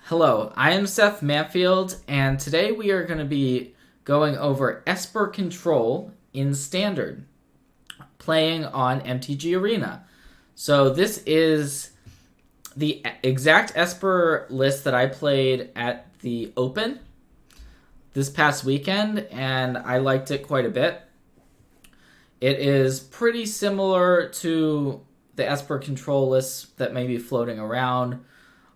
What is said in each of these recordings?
Hello, I am Seth Manfield, and today we are going to be going over Esper Control in Standard, playing on MTG Arena. So this is the exact Esper list that I played at the Open this past weekend, and I liked it quite a bit. It is pretty similar to the Esper Control lists that may be floating around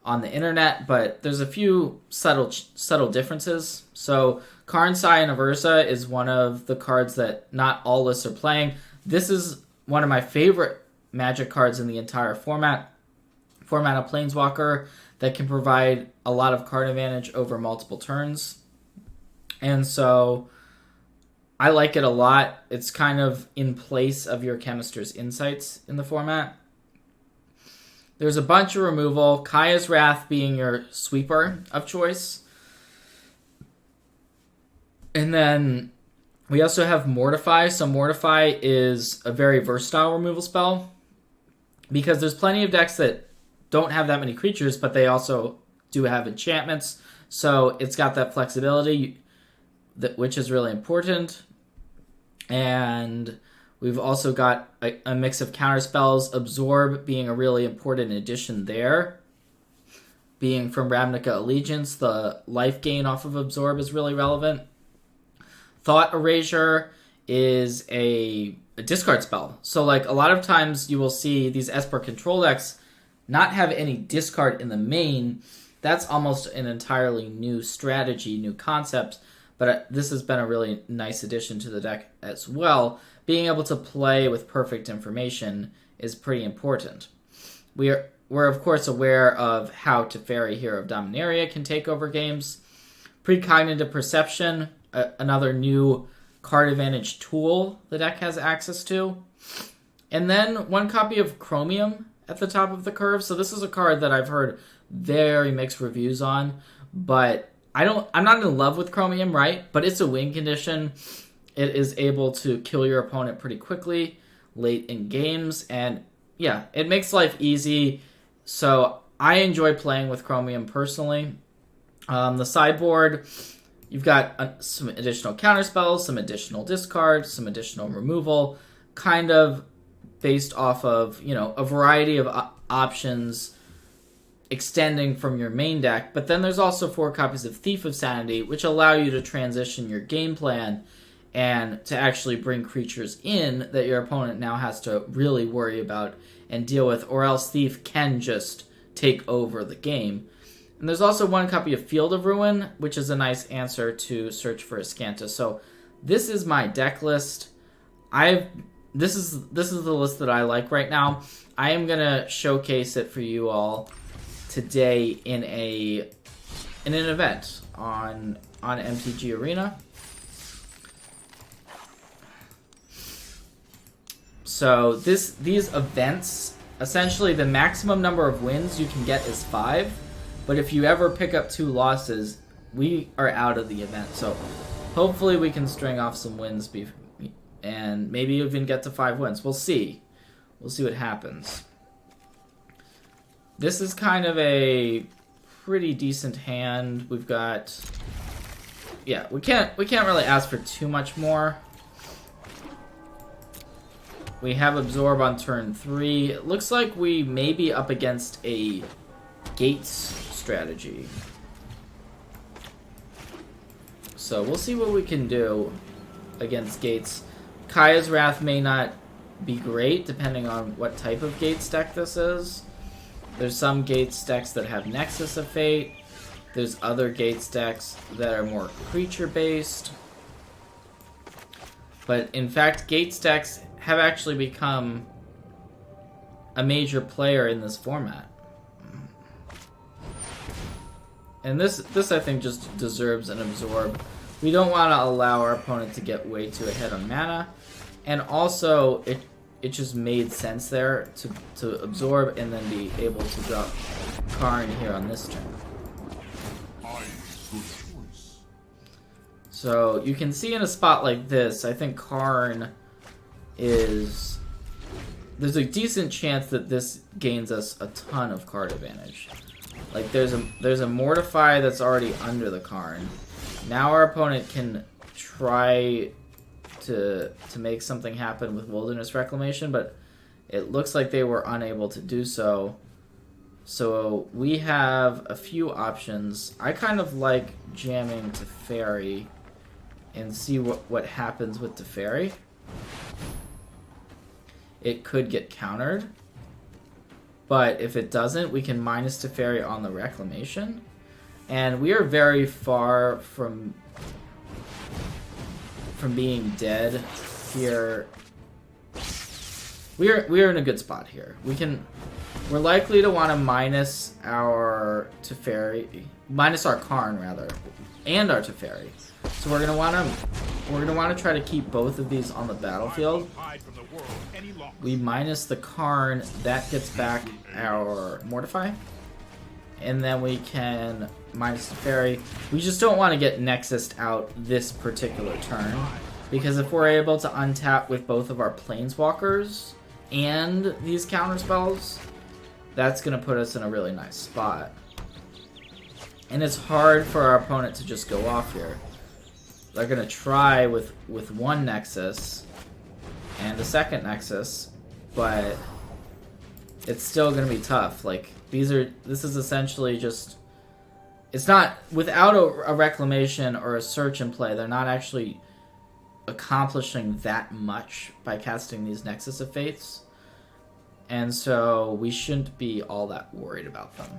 on the internet, but there's a few subtle differences. So Karn, and Versa is one of the cards that not all lists are playing. This is one of my favorite Magic cards in the entire format of Planeswalker that can provide a lot of card advantage over multiple turns. And so I like it a lot. It's kind of in place of your Chemist's Insights in the format. There's a bunch of removal, Kaya's Wrath being your sweeper of choice. And then we also have Mortify. So Mortify is a very versatile removal spell because there's plenty of decks that don't have that many creatures, but they also do have enchantments. So it's got that flexibility, which is really important. And we've also got a mix of counterspells, Absorb being a really important addition there. Being from Ravnica Allegiance, the life gain off of Absorb is really relevant. Thought Erasure is a discard spell. So like a lot of times you will see these Esper Control decks not have any discard in the main. That's almost an entirely new strategy, new concept. But this has been a really nice addition to the deck as well. Being able to play with perfect information is pretty important. We're of course aware of how Teferi, Hero of Dominaria, can take over games. Precognitive Perception, another new card advantage tool the deck has access to. And then one copy of Chromium at the top of the curve. So this is a card that I've heard very mixed reviews on, but I'm not in love with Chromium, right? But it's a win condition. It is able to kill your opponent pretty quickly late in games. And yeah, it makes life easy. So I enjoy playing with Chromium personally. The sideboard, you've got some additional counterspells, some additional discards, some additional removal, kind of based off of, a variety of options extending from your main deck. But then there's also 4 copies of Thief of Sanity, which allow you to transition your game plan and to actually bring creatures in that your opponent now has to really worry about and deal with, or else Thief can just take over the game. And there's also 1 copy of Field of Ruin, which is a nice answer to Search for Azcanta. So this is my deck list. This is the list that I like right now. I am gonna showcase it for you all today in an event on MTG Arena. So these events, essentially the maximum number of wins you can get is 5, but if you ever pick up 2 losses, we are out of the event. So hopefully we can string off some wins and maybe even get to 5 wins. We'll see. We'll see what happens. This is kind of a pretty decent hand. We've got, yeah, we can't really ask for too much more. We have Absorb on turn 3. It looks like we may be up against a Gates strategy. So we'll see what we can do against Gates. Kaya's Wrath may not be great, depending on what type of Gates deck this is. There's some Gates decks that have Nexus of Fate. There's other Gates decks that are more creature-based. But in fact, Gates decks have actually become a major player in this format. And this I think just deserves an Absorb. We don't want to allow our opponent to get way too ahead on mana. And also, it just made sense there to Absorb and then be able to drop Karn here on this turn. So you can see in a spot like this, I think Karn is... There's a decent chance that this gains us a ton of card advantage. Like there's a Mortify that's already under the Karn. Now our opponent can try to make something happen with Wilderness Reclamation, but it looks like they were unable to do so. So we have a few options. I kind of like jamming Teferi and see what happens with Teferi. It could get countered. But if it doesn't, we can minus Teferi on the Reclamation. And we are very far from being dead here. We are in a good spot here. We're likely to want to minus our Teferi, minus our Karn rather, and our Teferi. So we're gonna want to try to keep both of these on the battlefield. We minus the Karn, that gets back our Mortify, and then we can minus the Teferi. We just don't want to get Nexused out this particular turn, because if we're able to untap with both of our Planeswalkers and these counter spells, that's going to put us in a really nice spot. And it's hard for our opponent to just go off here. They're going to try with one Nexus and a second Nexus, but it's still going to be tough. Like, this is essentially just, it's not, without a Reclamation or a Search in play, they're not actually accomplishing that much by casting these Nexus of Faiths. And so we shouldn't be all that worried about them.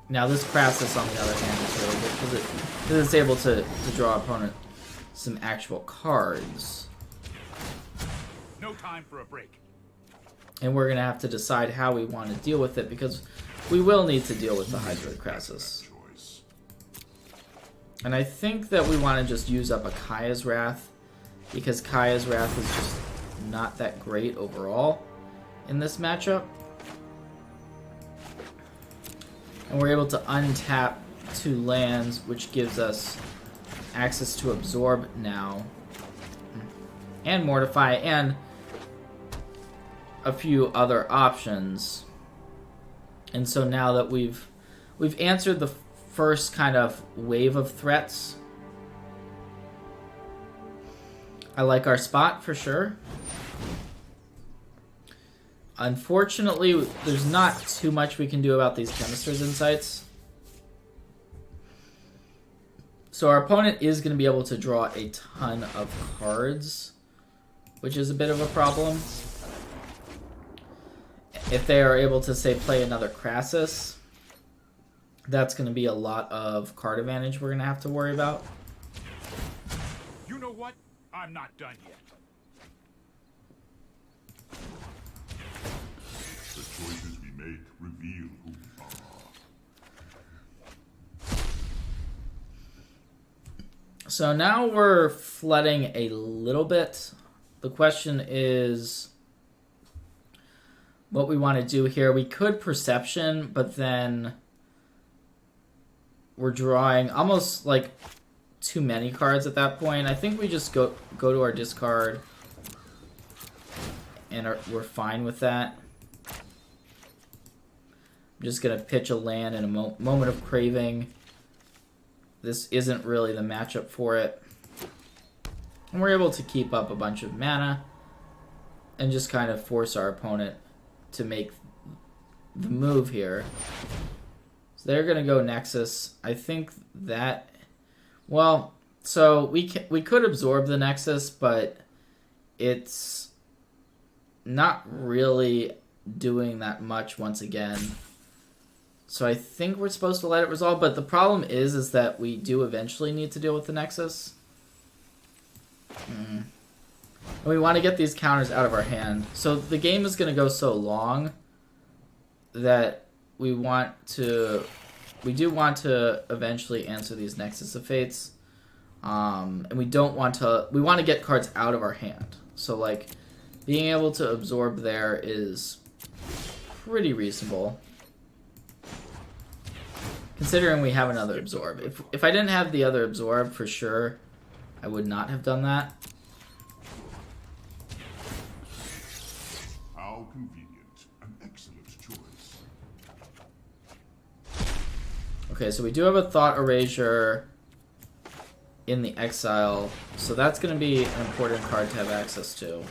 Now this Crassus, on the other hand, is really good because it's able to draw opponent some actual cards. No time for a break. And we're going to have to decide how we want to deal with it, because we will need to deal with the Hydroid Crassus. And I think that we want to just use up a Kaya's Wrath, because Kaya's Wrath is just not that great overall in this matchup. And we're able to untap 2 lands, which gives us access to Absorb now, and Mortify, and a few other options. And so now that we've answered the first kind of wave of threats, I like our spot for sure. Unfortunately, there's not too much we can do about these Chemist's Insights. So our opponent is going to be able to draw a ton of cards, which is a bit of a problem. If they are able to, say, play another Crassus, that's going to be a lot of card advantage we're going to have to worry about. You know what? I'm not done yet. The choices we make reveal who we are. So now we're flooding a little bit. The question is what we want to do here. We could Perception, but then we're drawing almost like too many cards at that point. I think we just go to our discard and we're fine with that. I'm just going to pitch a land in a moment of craving. This isn't really the matchup for it. And we're able to keep up a bunch of mana and just kind of force our opponent to make the move here. So they're going to go Nexus. I think that, well, so we could absorb the Nexus, but it's not really doing that much once again. So I think we're supposed to let it resolve, but the problem is that we do eventually need to deal with the Nexus. And we want to get these counters out of our hand. So the game is going to go so long that we do want to eventually answer these Nexus of Fates. And we want to get cards out of our hand. So like being able to absorb there is pretty reasonable, considering we have another Absorb. If I didn't have the other Absorb, for sure, I would not have done that. How convenient. An excellent choice. Okay, so we do have a Thought Erasure in the exile, so that's going to be an important card to have access to.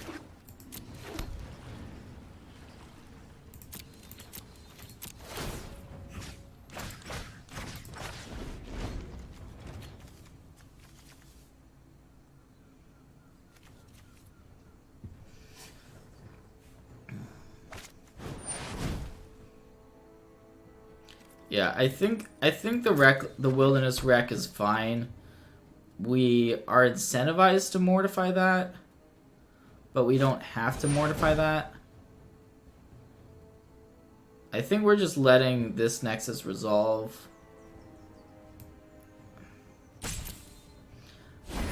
Yeah, I think the Wilderness Wreck is fine. We are incentivized to mortify that, but we don't have to mortify that. I think we're just letting this Nexus resolve.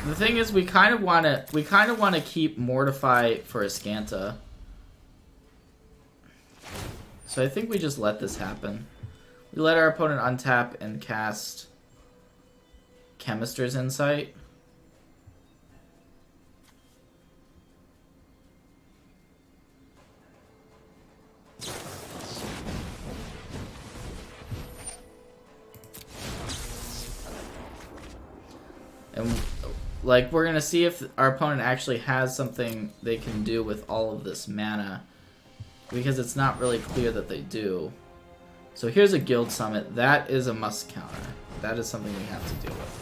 The thing is, we kind of want to keep Mortify for Azcanta. So I think we just let this happen. We let our opponent untap and cast Chemister's Insight. And like, we're gonna see if our opponent actually has something they can do with all of this mana, because it's not really clear that they do. So here's a Guild Summit. That is a must counter. That is something we have to deal with.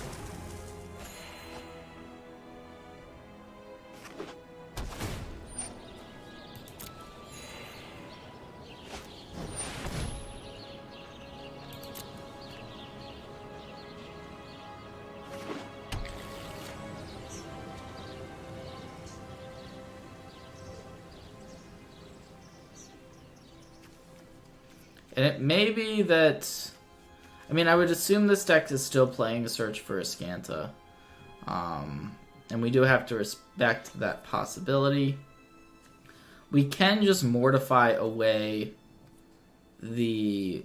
And it may be that... I mean, I would assume this deck is still playing Search for Azcanta. And we do have to respect that possibility. We can just mortify away the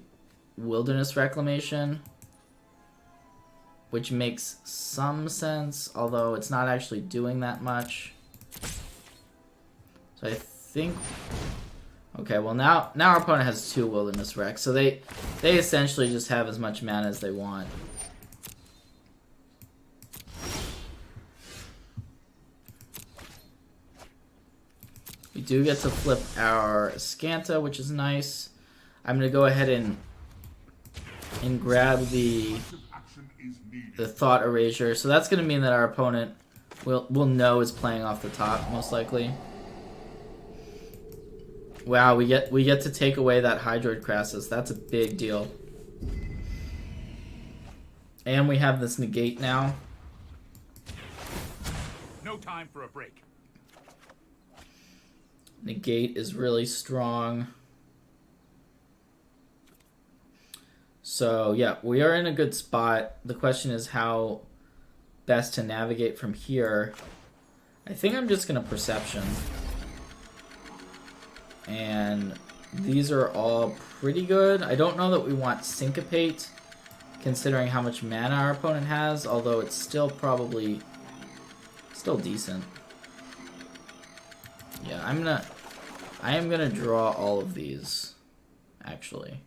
Wilderness Reclamation, which makes some sense, although it's not actually doing that much. So I think... Okay, well now our opponent has 2 Wilderness Wrecks, so they essentially just have as much mana as they want. We do get to flip our Azcanta, which is nice. I'm gonna go ahead and grab the Thought Erasure. So that's gonna mean that our opponent will know is playing off the top, most likely. Wow, we get to take away that Hydroid Crassus. That's a big deal. And we have this negate now. No time for a break. Negate is really strong. So yeah, we are in a good spot. The question is how best to navigate from here. I think I'm just gonna Perception. And these are all pretty good. I don't know that we want Syncopate, considering how much mana our opponent has, although it's still probably still decent. Yeah, I am gonna draw all of these, actually.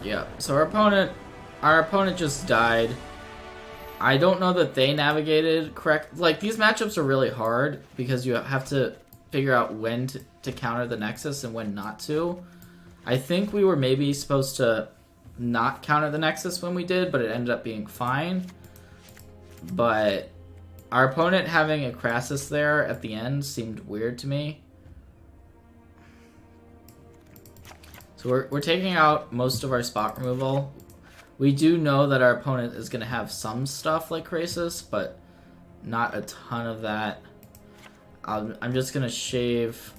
Yeah, so our opponent just died. I don't know that they navigated correct. Like, these matchups are really hard because you have to figure out when to counter the Nexus and when not to. I think we were maybe supposed to not counter the Nexus when we did, but it ended up being fine. But our opponent having a Crassus there at the end seemed weird to me. So we're taking out most of our spot removal. We do know that our opponent is going to have some stuff like Crassus, but not a ton of that. I'm just going to shave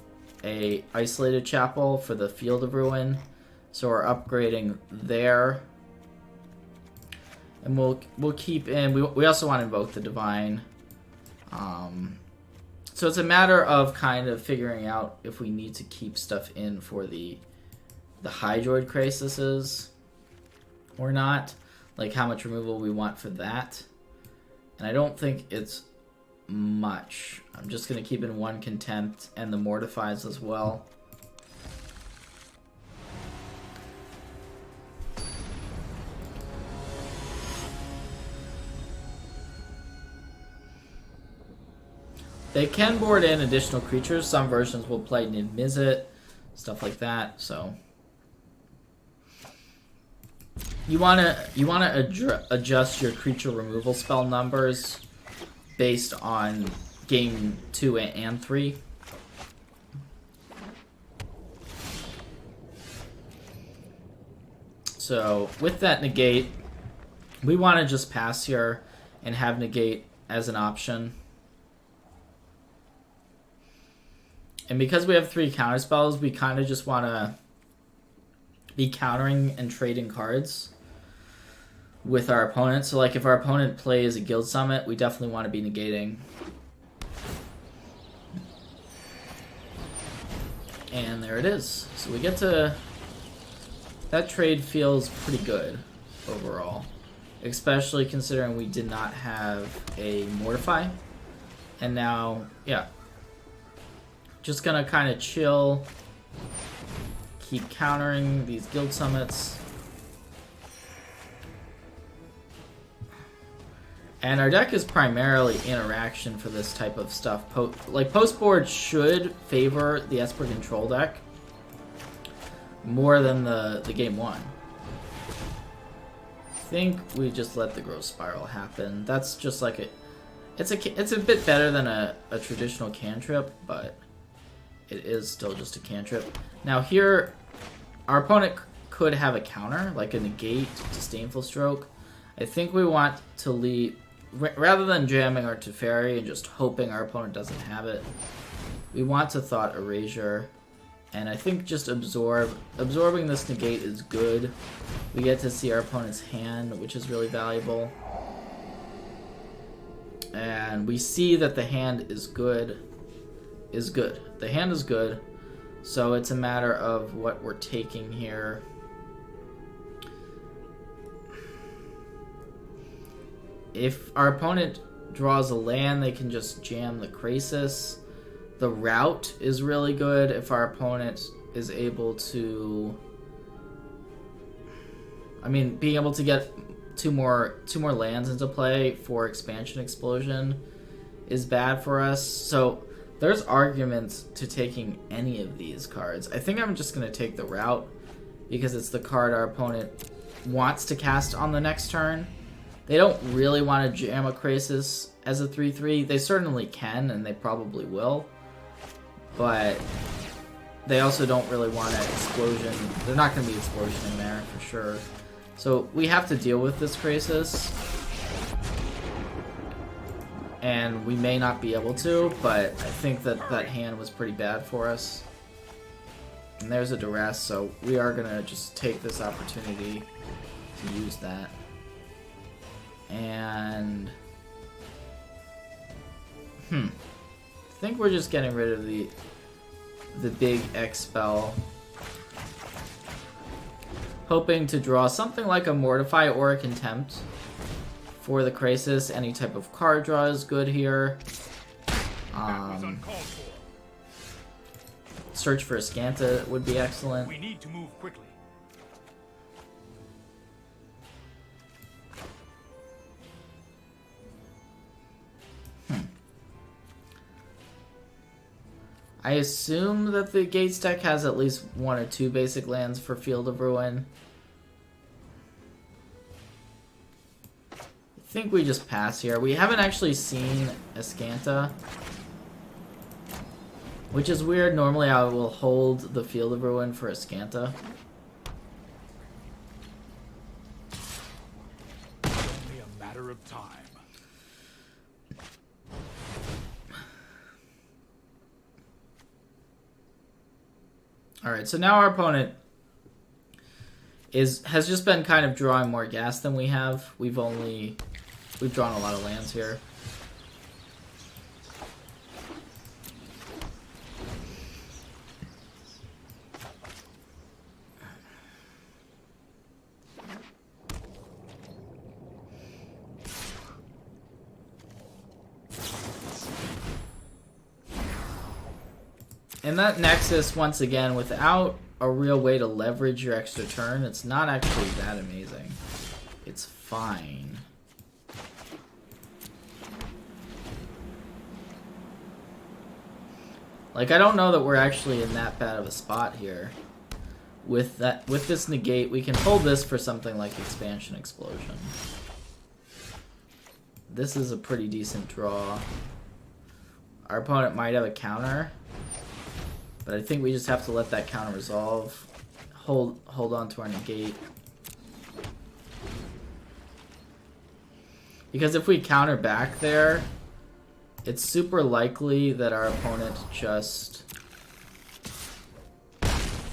a Isolated Chapel for the Field of Ruin. So we're upgrading there. And we'll keep in... We also want to invoke the Divine. So it's a matter of kind of figuring out if we need to keep stuff in for the Hydroid Crasises or not. Like how much removal we want for that. And I don't think it's much. I'm just going to keep in one Contempt and the Mortifies as well. They can board in additional creatures. Some versions will play Niv-Mizzet, stuff like that. So you wanna adjust your creature removal spell numbers based on game 2 and 3. So with that negate, we want to just pass here and have negate as an option. And because we have 3 counterspells, we kind of just want to be countering and trading cards with our opponent. So like if our opponent plays a Guild Summit, we definitely want to be negating. And there it is. So we get to... That trade feels pretty good overall. Especially considering we did not have a Mortify. And now, yeah. Just gonna kind of chill, keep countering these Guild Summits. And our deck is primarily interaction for this type of stuff. Like post-board should favor the Esper control deck more than the game 1. I think we just let the Growth Spiral happen. That's just like it's a bit better than a traditional cantrip, but it is still just a cantrip. Now here, our opponent could have a counter, like a negate, disdainful stroke. I think we want to leave, rather than jamming our Teferi and just hoping our opponent doesn't have it, we want to thought erasure. And I think just absorbing this negate is good. We get to see our opponent's hand, which is really valuable. And we see that the hand is good. The hand is good, so it's a matter of what we're taking here. If our opponent draws a land, they can just jam the Krasis. The route is really good if our opponent is able to... I mean, being able to get two more lands into play for Expansion Explosion is bad for us. So there's arguments to taking any of these cards. I think I'm just going to take the route because it's the card our opponent wants to cast on the next turn. They don't really want to jam a Krasis as a 3/3. They certainly can, and they probably will. But they also don't really want an explosion. They're not going to be explosion in there for sure. So we have to deal with this Krasis. And we may not be able to, but I think that that hand was pretty bad for us. And there's a duress, so we are going to just take this opportunity to use that. And... I think we're just getting rid of the big X spell. Hoping to draw something like a Mortify or a Contempt. For the Krasis, any type of card draw is good here. Search for Azcanta would be excellent. We need to move quickly. I assume that the Gates deck has at least 1 or 2 basic lands for Field of Ruin. I think we just pass here. We haven't actually seen Azcanta, which is weird. Normally I will hold the Field of Ruin for Azcanta. Only a matter of time. Alright, so now our opponent has just been kind of drawing more gas than we have. We've drawn a lot of lands here. And that Nexus, once again, without a real way to leverage your extra turn, it's not actually that amazing. It's fine. Like, I don't know that we're actually in that bad of a spot here. With this negate, we can hold this for something like Expansion Explosion. This is a pretty decent draw. Our opponent might have a counter, but I think we just have to let that counter resolve. Hold on to our negate. Because if we counter back there, it's super likely that our opponent just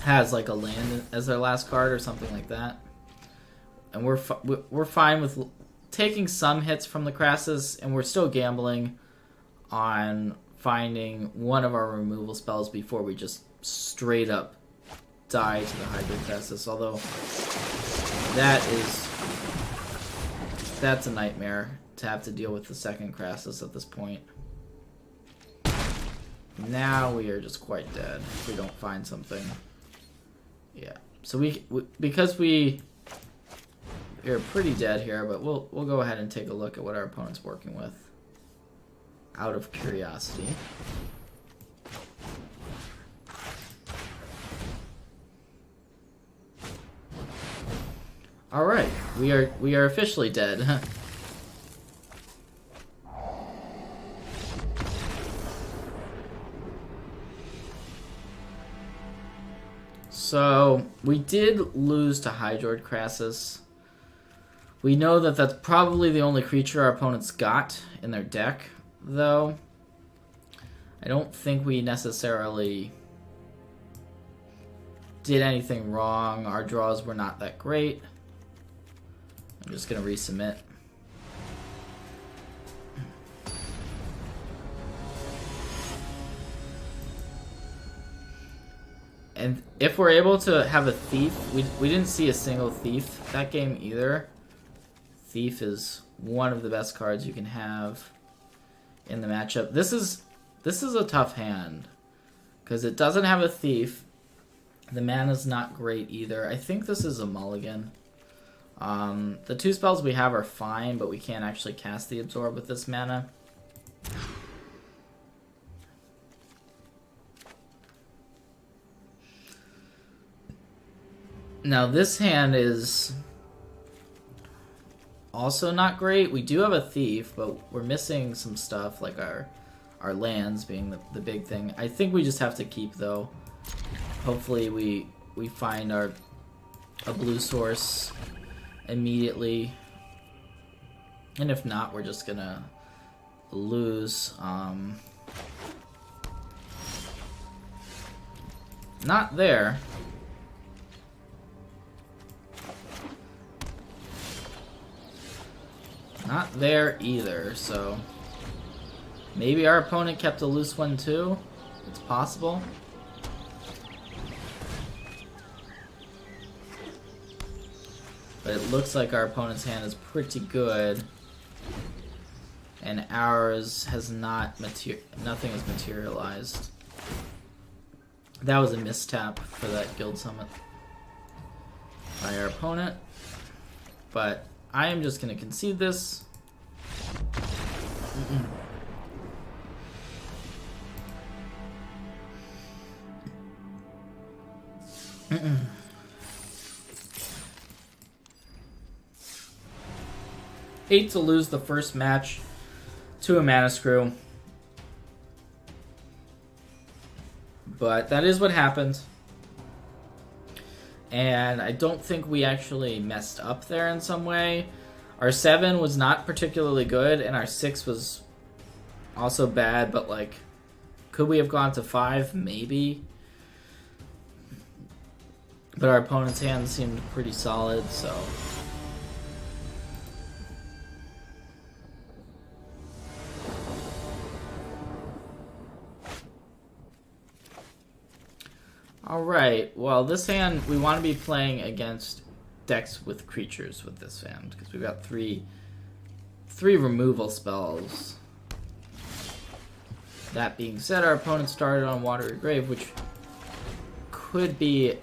has like a land as their last card or something like that. And we're fine with taking some hits from the Crassus, and we're still gambling on finding one of our removal spells before we just straight up die to the Hydro Crassus. Although that's a nightmare to have to deal with the second Crassus at this point. Now we are just quite dead if we don't find something. Yeah. So because we're pretty dead here, but we'll go ahead and take a look at what our opponent's working with. Out of curiosity. All right, we are officially dead. So we did lose to Hydroid Crassus. We know that that's probably the only creature our opponents got in their deck, though. I don't think we necessarily did anything wrong. Our draws were not that great. I'm just going to resubmit. And if we're able to have a Thief, we didn't see a single Thief that game either. Thief is one of the best cards you can have in the matchup. This is a tough hand because it doesn't have a Thief. The mana's not great either. I think this is a mulligan. The two spells we have are fine, but we can't actually cast the Absorb with this mana. Now this hand is also not great. We do have a Thief, but we're missing some stuff, like our lands being the big thing. I think we just have to keep, though. Hopefully we find a blue source immediately. And if not, we're just gonna lose. Not there. Not there either, so maybe our opponent kept a loose one too. It's possible. But it looks like our opponent's hand is pretty good, and ours has not nothing has materialized. That was a mistap for that Guild Summit by our opponent, but I am just going to concede this. Hate to lose the first match to a Mana Screw, but that is what happened. And I don't think we actually messed up there in some way. Our 7 was not particularly good, and our 6 was also bad, but like, could we have gone to 5? Maybe. But our opponent's hand seemed pretty solid, so. Alright, well this hand, we want to be playing against decks with creatures with this hand, because we've got three removal spells. That being said, our opponent started on Watery Grave, which could be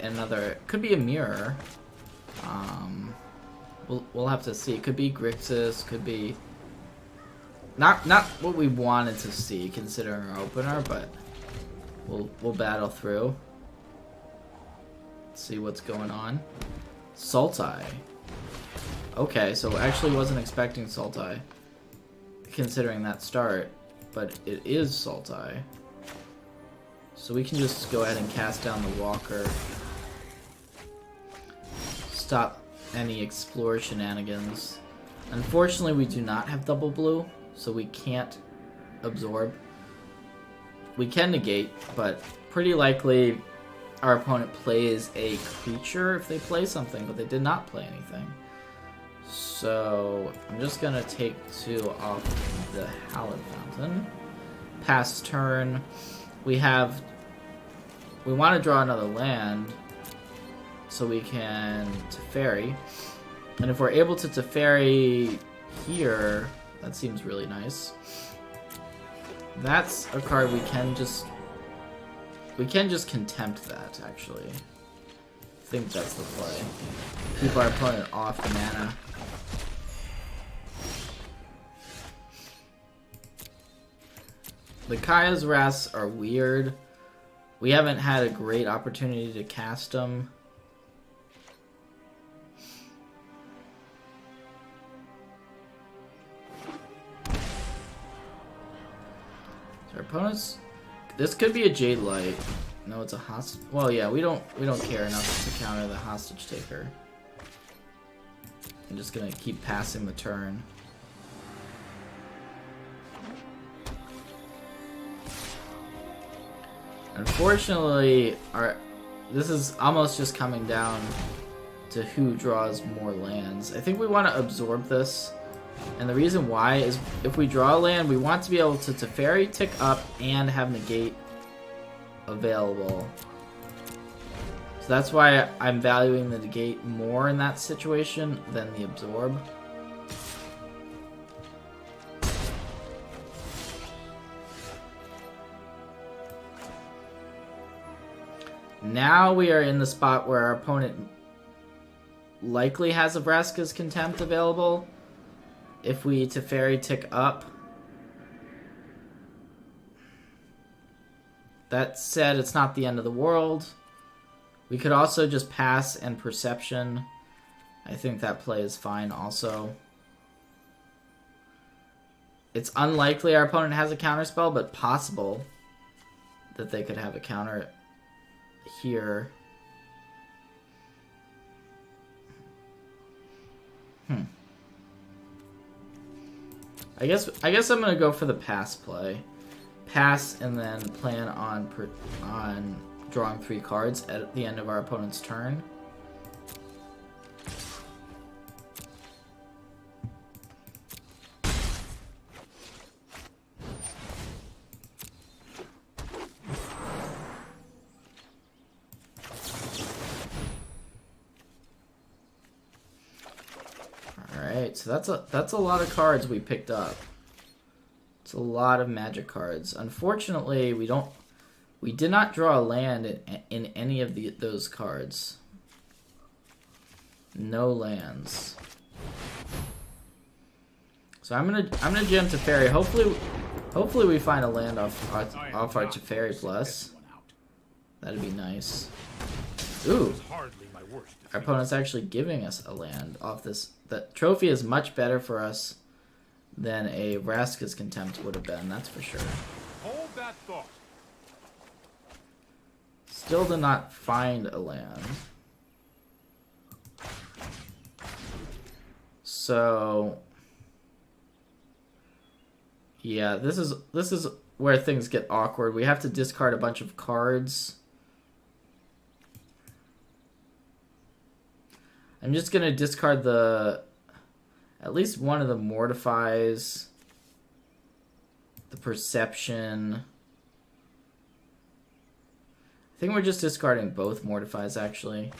could be a mirror. We'll have to see. It could be Grixis, could be not what we wanted to see considering our opener, but we'll battle through. See what's going on. Sultai. Okay, so actually wasn't expecting Sultai considering that start, but it is Sultai. So we can just go ahead and cast down the Walker. Stop any Explore shenanigans. Unfortunately, we do not have double blue, so we can't absorb. We can negate, but pretty likely our opponent plays a creature if they play something, but they did not play anything. So I'm just gonna take 2 off the Hallowed Fountain. Pass turn. We want to draw another land so we can Teferi. And if we're able to Teferi here, that seems really nice. That's a card we can just Contempt that, actually. I think that's the play. Keep our opponent off the mana. The Kaya's Wraths are weird. We haven't had a great opportunity to cast them. So our opponents... This could be a Jade Light. No, it's a hostage. Well, yeah, we don't care enough to counter the Hostage Taker. I'm just gonna keep passing the turn. Unfortunately, this is almost just coming down to who draws more lands. I think we want to absorb this, and the reason why is if we draw a land, we want to be able to Teferi, tick up, and have negate available. So that's why I'm valuing the negate more in that situation than the absorb. Now we are in the spot where our opponent likely has a Vraska's Contempt available. If we Teferi tick up. That said, it's not the end of the world. We could also just pass and Perception. I think that play is fine also. It's unlikely our opponent has a counterspell, but possible that they could have a counter here. I guess I'm gonna go for the pass play. Pass and then plan on drawing 3 cards at the end of our opponent's turn. Alright, so that's a lot of cards we picked up. It's a lot of Magic cards. Unfortunately, we did not draw a land in any of those cards. No lands. So I'm gonna jam Teferi. Hopefully we find a land off our Teferi plus. That'd be nice. Ooh. Our opponent's actually giving us a land off this. The trophy is much better for us than a Vraska's Contempt would have been, that's for sure. Hold that thought. Still did not find a land. So yeah, this is where things get awkward. We have to discard a bunch of cards. I'm just gonna discard at least one of the Mortifies, the Perception. I think we're just discarding both Mortifies, actually.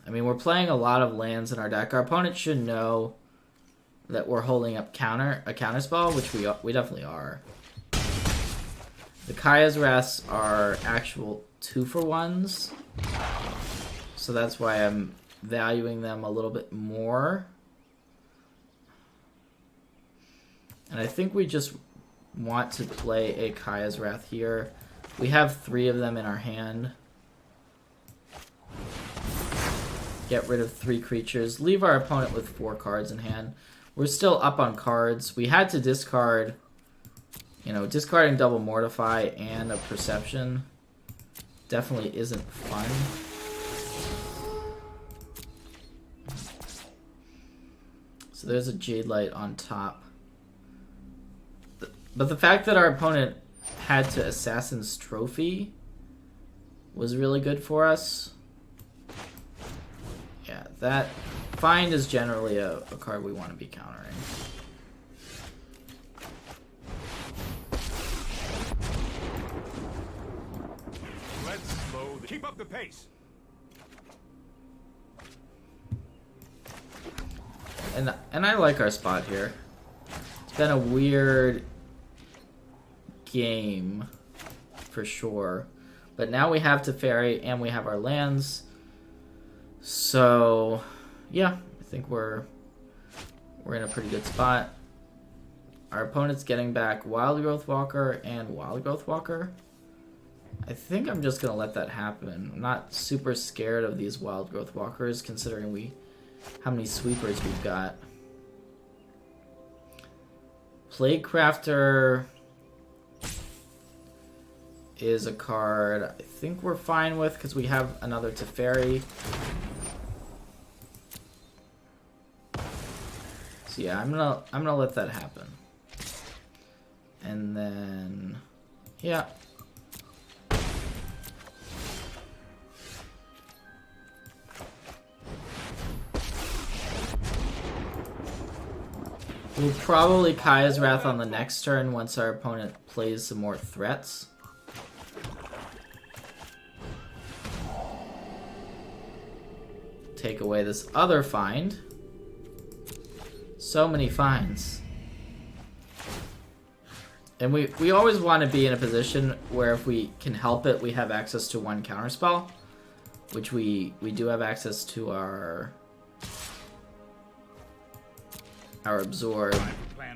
I mean, we're playing a lot of lands in our deck. Our opponent should know that we're holding up a counter spell, which we definitely are. The Kaya's Wraths are actual 2-for-1s, so that's why I'm valuing them a little bit more. And I think we just want to play a Kaya's Wrath here. We have 3 of them in our hand. Get rid of 3 creatures. Leave our opponent with 4 cards in hand. We're still up on cards. We had to discard, you know, discarding double Mortify and a Perception definitely isn't fun. So there's a Jade Light on top. But the fact that our opponent had to Assassin's Trophy was really good for us. Yeah, that Find is generally a card we want to be countering. Let's slow. Keep up the pace. And I like our spot here. It's been a weird game for sure, but now we have Teferi and we have our lands, so yeah, I think we're in a pretty good spot. Our opponent's getting back Wild Growth Walker and Wild Growth Walker. I think I'm just gonna let that happen. I'm not super scared of these Wild Growth Walkers considering how many sweepers we've got. Plague Crafter is a card I think we're fine with because we have another Teferi. So yeah, I'm gonna let that happen. And then yeah. We'll probably Kaya's Wrath on the next turn once our opponent plays some more threats. Take away this other find. So many finds. And we always want to be in a position where if we can help it, we have access to 1 counterspell. Which we do have access to our Absorb,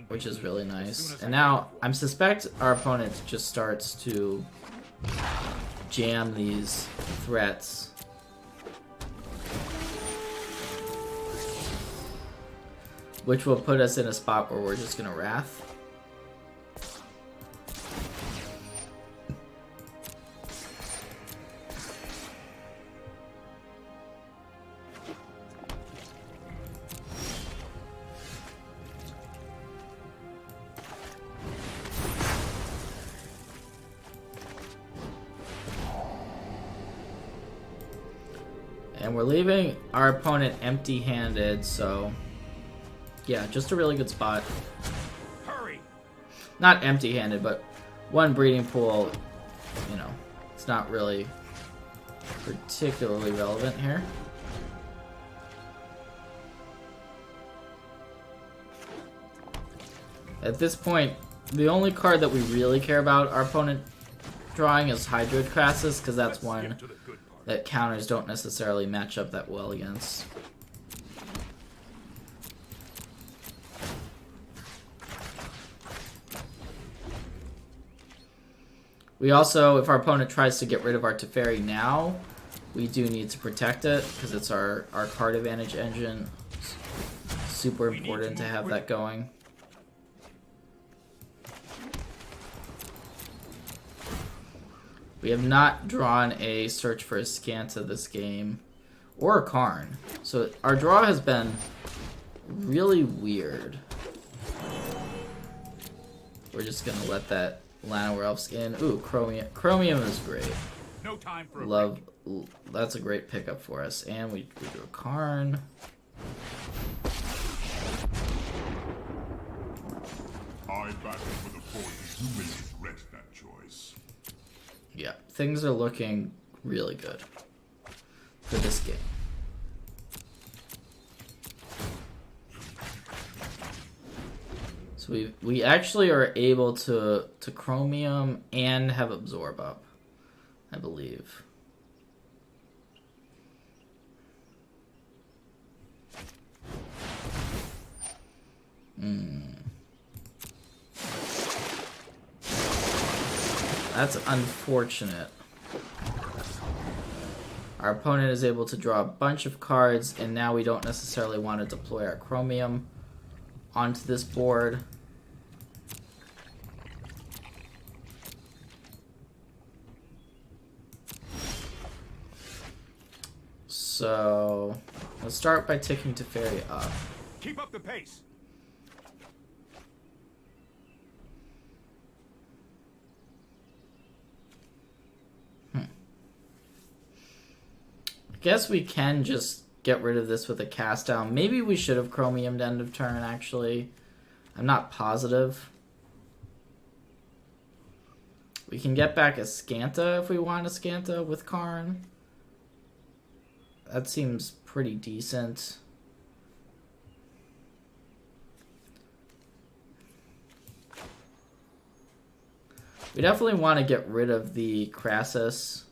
which is really nice. And now I suspect our opponent just starts to jam these threats. Which will put us in a spot where we're just gonna Wrath. And we're leaving our opponent empty-handed, so yeah, just a really good spot. Hurry. Not empty-handed, but 1 breeding pool, you know, it's not really particularly relevant here. At this point, the only card that we really care about our opponent drawing is Hydroid Crassus, because that's one that counters don't necessarily match up that well against. We also, if our opponent tries to get rid of our Teferi now, we do need to protect it because it's our card advantage engine. Super important to have that going. We have not drawn a Search for Azcanta this game, or a Karn. So our draw has been really weird. We're just gonna let that Llanowar Elves in. Ooh, Chromium. Chromium is great. No time for Love. That's a great pickup for us. And we do a Karn. I battle for the forces. You may regret that choice. Yeah, things are looking really good for this game. So we actually are able to Chromium and have Absorb up, I believe. That's unfortunate. Our opponent is able to draw a bunch of cards, and now we don't necessarily want to deploy our Chromium onto this board. So let's start by ticking Teferi up. Keep up the pace. I guess we can just get rid of this with a cast down. Maybe we should have Chromiumed end of turn, actually. I'm not positive. We can get back Azcanta if we want Azcanta with Karn. That seems pretty decent. We definitely want to get rid of the Crassus.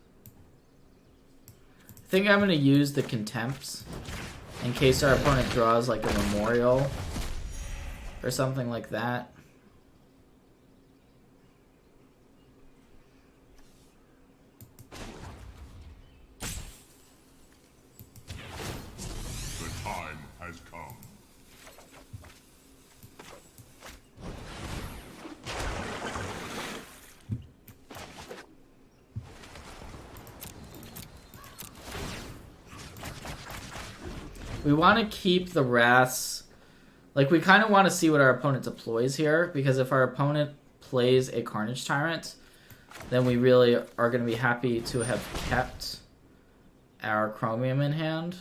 I think I'm going to use the Contempts in case our opponent draws like a Memorial or something like that. The time has come. We want to keep the Wraths. Like, we kind of want to see what our opponent deploys here, because if our opponent plays a Carnage Tyrant, then we really are going to be happy to have kept our Chromium in hand.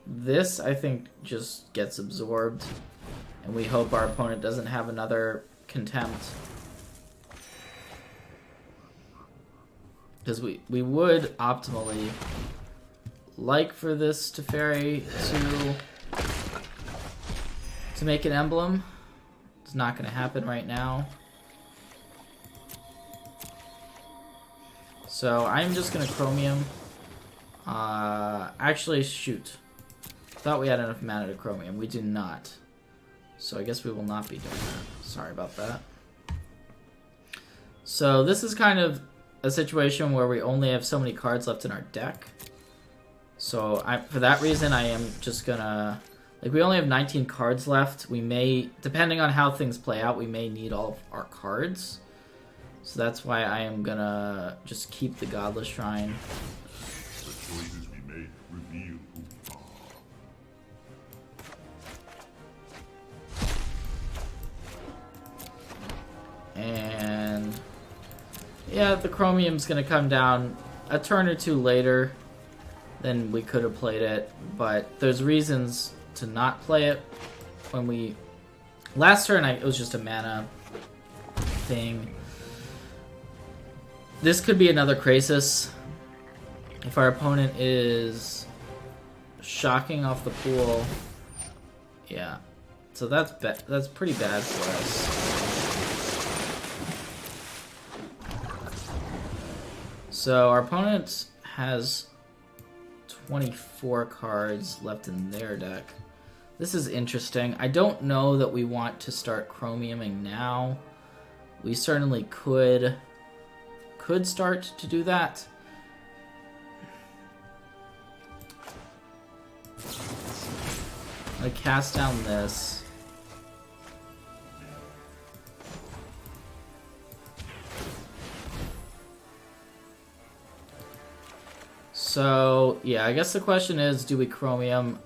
This, I think, just gets absorbed, and we hope our opponent doesn't have another Contempt. Because we would optimally like for this Teferi to make an emblem. It's not going to happen right now. So I'm just going to Chromium. Actually, shoot. Thought we had enough mana to Chromium. We do not. So I guess we will not be doing that. Sorry about that. So this is kind of a situation where we only have so many cards left in our deck. So for that reason, I am just gonna... Like, we only have 19 cards left. We may, depending on how things play out, we may need all of our cards. So that's why I am gonna just keep the Godless Shrine. The choices we make reveal who we are. And... yeah, the Chromium's gonna come down a turn or two later than we could have played it. But there's reasons to not play it when we... Last turn, it was just a mana thing. This could be another Krasis. If our opponent is shocking off the pool. Yeah. So that's pretty bad for us. So our opponent has 24 cards left in their deck. This is interesting. I don't know that we want to start Chromiuming now. We certainly could start to do that. I cast down this. So, yeah, I guess the question is, do we Chromium?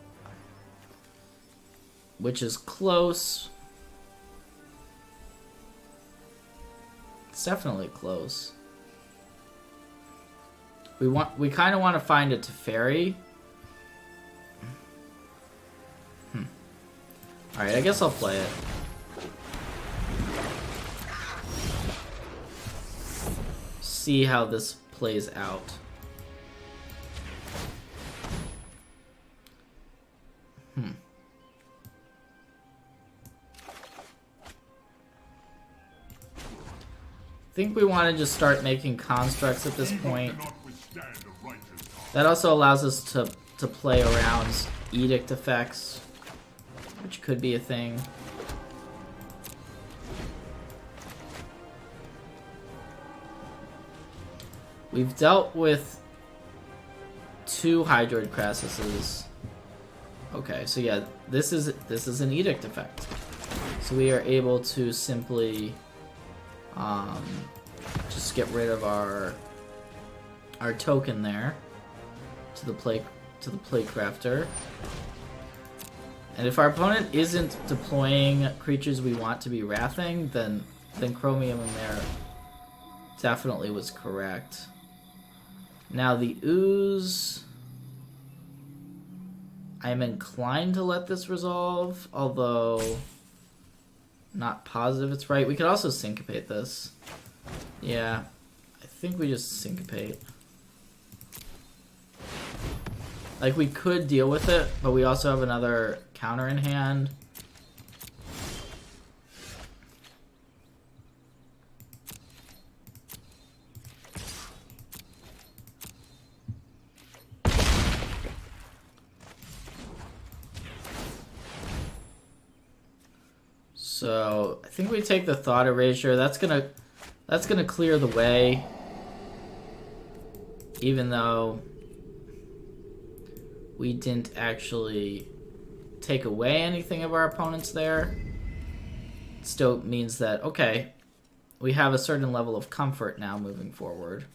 Which is close. It's definitely close. We kind of want to find a Teferi. Alright, I guess I'll play it. See how this plays out. think we want to just start making constructs at this point. Cannot withstand a righteous cause. That also allows us to play around edict effects, which could be a thing. We've dealt with 2 Hydroid Crassuses. Okay, so yeah, this is an edict effect. So we are able to simply just get rid of our token there to the play crafter. And if our opponent isn't deploying creatures we want to be wrathing, then Chromium in there definitely was correct. Now the ooze, I'm inclined to let this resolve, although not positive it's right. We could also syncopate this. Yeah, I think we just syncopate. Like, we could deal with it, but we also have another counter in hand. So I think we take the Thought Erasure. That's gonna clear the way, even though we didn't actually take away anything of our opponents there. It still means that, okay, we have a certain level of comfort now moving forward.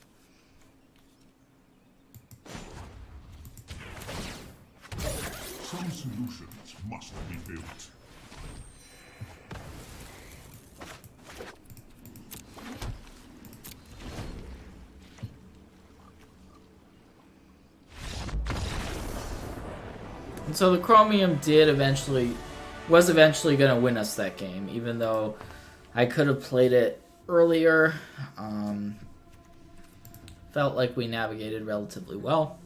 Some solutions must be built. And so the Chromium was eventually going to win us that game, even though I could have played it earlier. Felt like we navigated relatively well.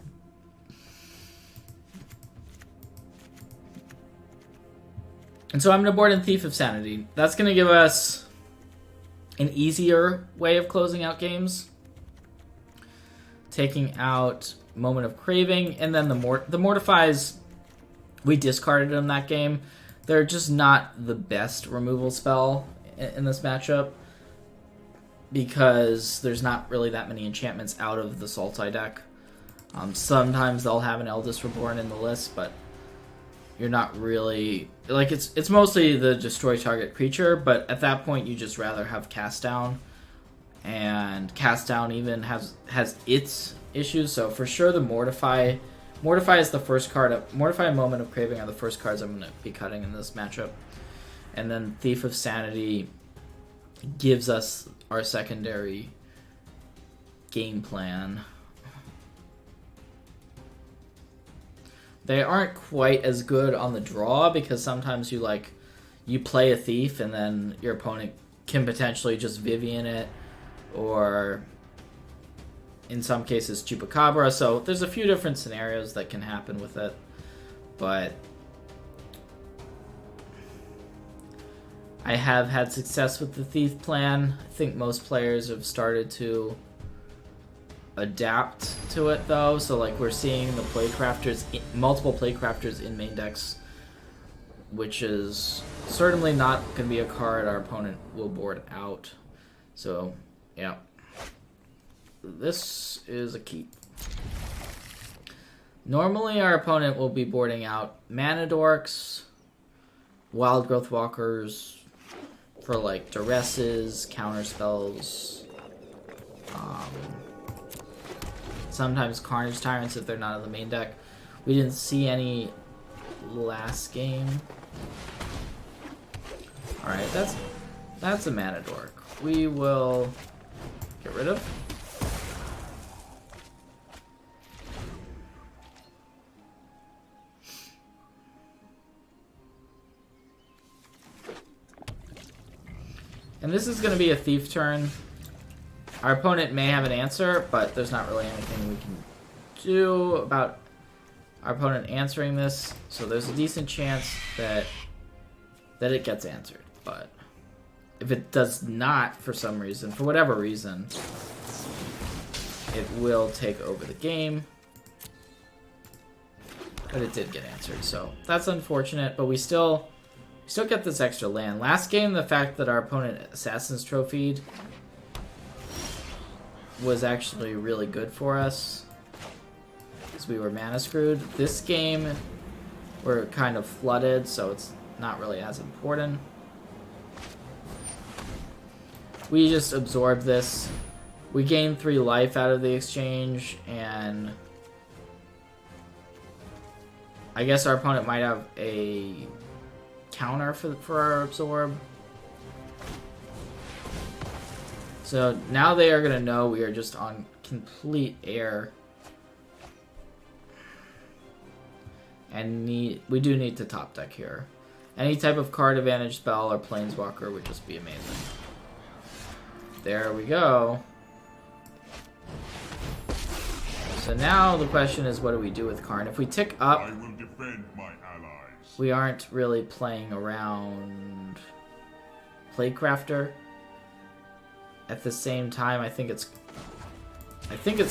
And so I'm going to board in Thief of Sanity. That's going to give us an easier way of closing out games. Taking out Moment of Craving, and then the Mortifies, we discarded them that game. They're just not the best removal spell in this matchup, because there's not really that many enchantments out of the Sultai deck. Sometimes they'll have an Eldest Reborn in the list, but you're not really... Like, it's mostly the destroy target creature, but at that point you just rather have Cast Down. And Cast Down even has its issues, so for sure the Mortify is the first card. Mortify and Moment of Craving are the first cards I'm going to be cutting in this matchup. And then Thief of Sanity gives us our secondary game plan. They aren't quite as good on the draw, because sometimes you play a Thief and then your opponent can potentially just Vivian it, or in some cases Chupacabra. So there's a few different scenarios that can happen with it, but I have had success with the Thief plan. I think most players have started to adapt to it though, so like we're seeing the multiple Playcrafters in main decks, which is certainly not going to be a card our opponent will board out. So yeah, this is a keep. Normally our opponent will be boarding out Mana Dorks, Wild Growth Walkers for like duresses, counter spells, sometimes Carnage Tyrants if they're not in the main deck. We didn't see any last game. Alright, that's a Mana Dork. We will get rid of. And this is going to be a Thief turn. Our opponent may have an answer, but there's not really anything we can do about our opponent answering this. So there's a decent chance that it gets answered, but If it does not, for some reason, for whatever reason, it will take over the game. But it did get answered, so that's unfortunate. But we still get this extra land. Last game, the fact that our opponent Assassin's Trophied was actually really good for us, because we were mana screwed. This game, we're kind of flooded, so it's not really as important. We just absorb this. We gain 3 life out of the exchange, and I guess our opponent might have a counter for our absorb. So now they are going to know we are just on complete air. And we do need to top deck here. Any type of card advantage spell or planeswalker would just be amazing. There we go. So now the question is, what do we do with Karn? If we tick up, I will defend my allies. we aren't really playing around Plaguecrafter. At the same time, I think it's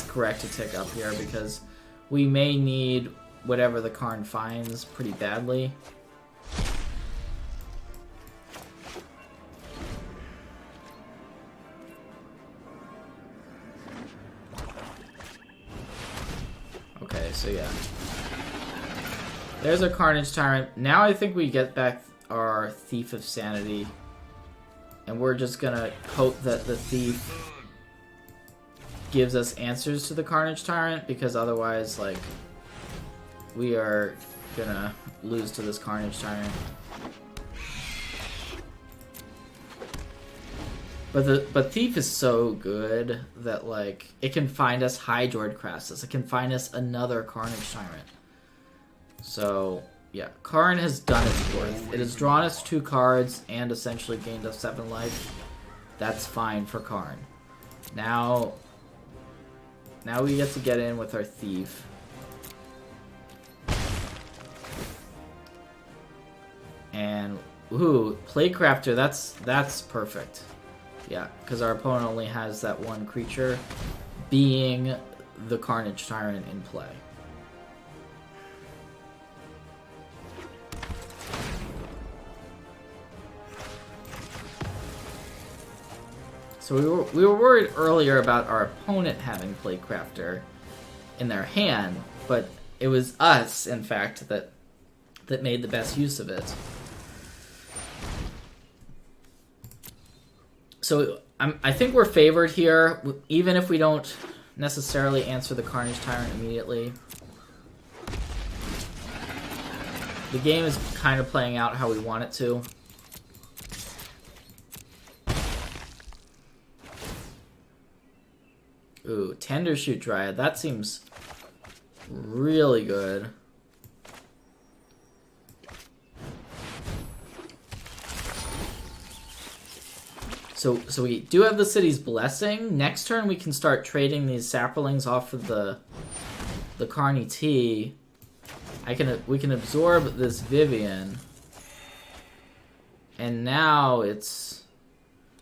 correct to tick up here because we may need whatever the Karn finds pretty badly. Okay, so yeah. There's a Carnage Tyrant. Now I think we get back our Thief of Sanity. And we're just gonna hope that the Thief gives us answers to the Carnage Tyrant, because otherwise, like, we are gonna lose to this Carnage Tyrant. But Thief is so good that, like, it can find us Hydroid Crassus. It can find us another Carnage Tyrant. So, yeah, Karn has done its worth. It has drawn us 2 cards and essentially gained us 7 life. That's fine for Karn. Now we get to get in with our Thief. And, ooh, Plaguecrafter, that's perfect. Yeah, because our opponent only has that one creature, being the Carnage Tyrant in play. So we were worried earlier about our opponent having Plaguecrafter in their hand, but it was us, in fact, that made the best use of it. So I think we're favored here, even if we don't necessarily answer the Carnage Tyrant immediately. The game is kind of playing out how we want it to. Ooh, Tendershoot Dryad. That seems really good. So we do have the City's Blessing. Next turn we can start trading these saplings off of the Carny T. We can absorb this Vivian. And now it's...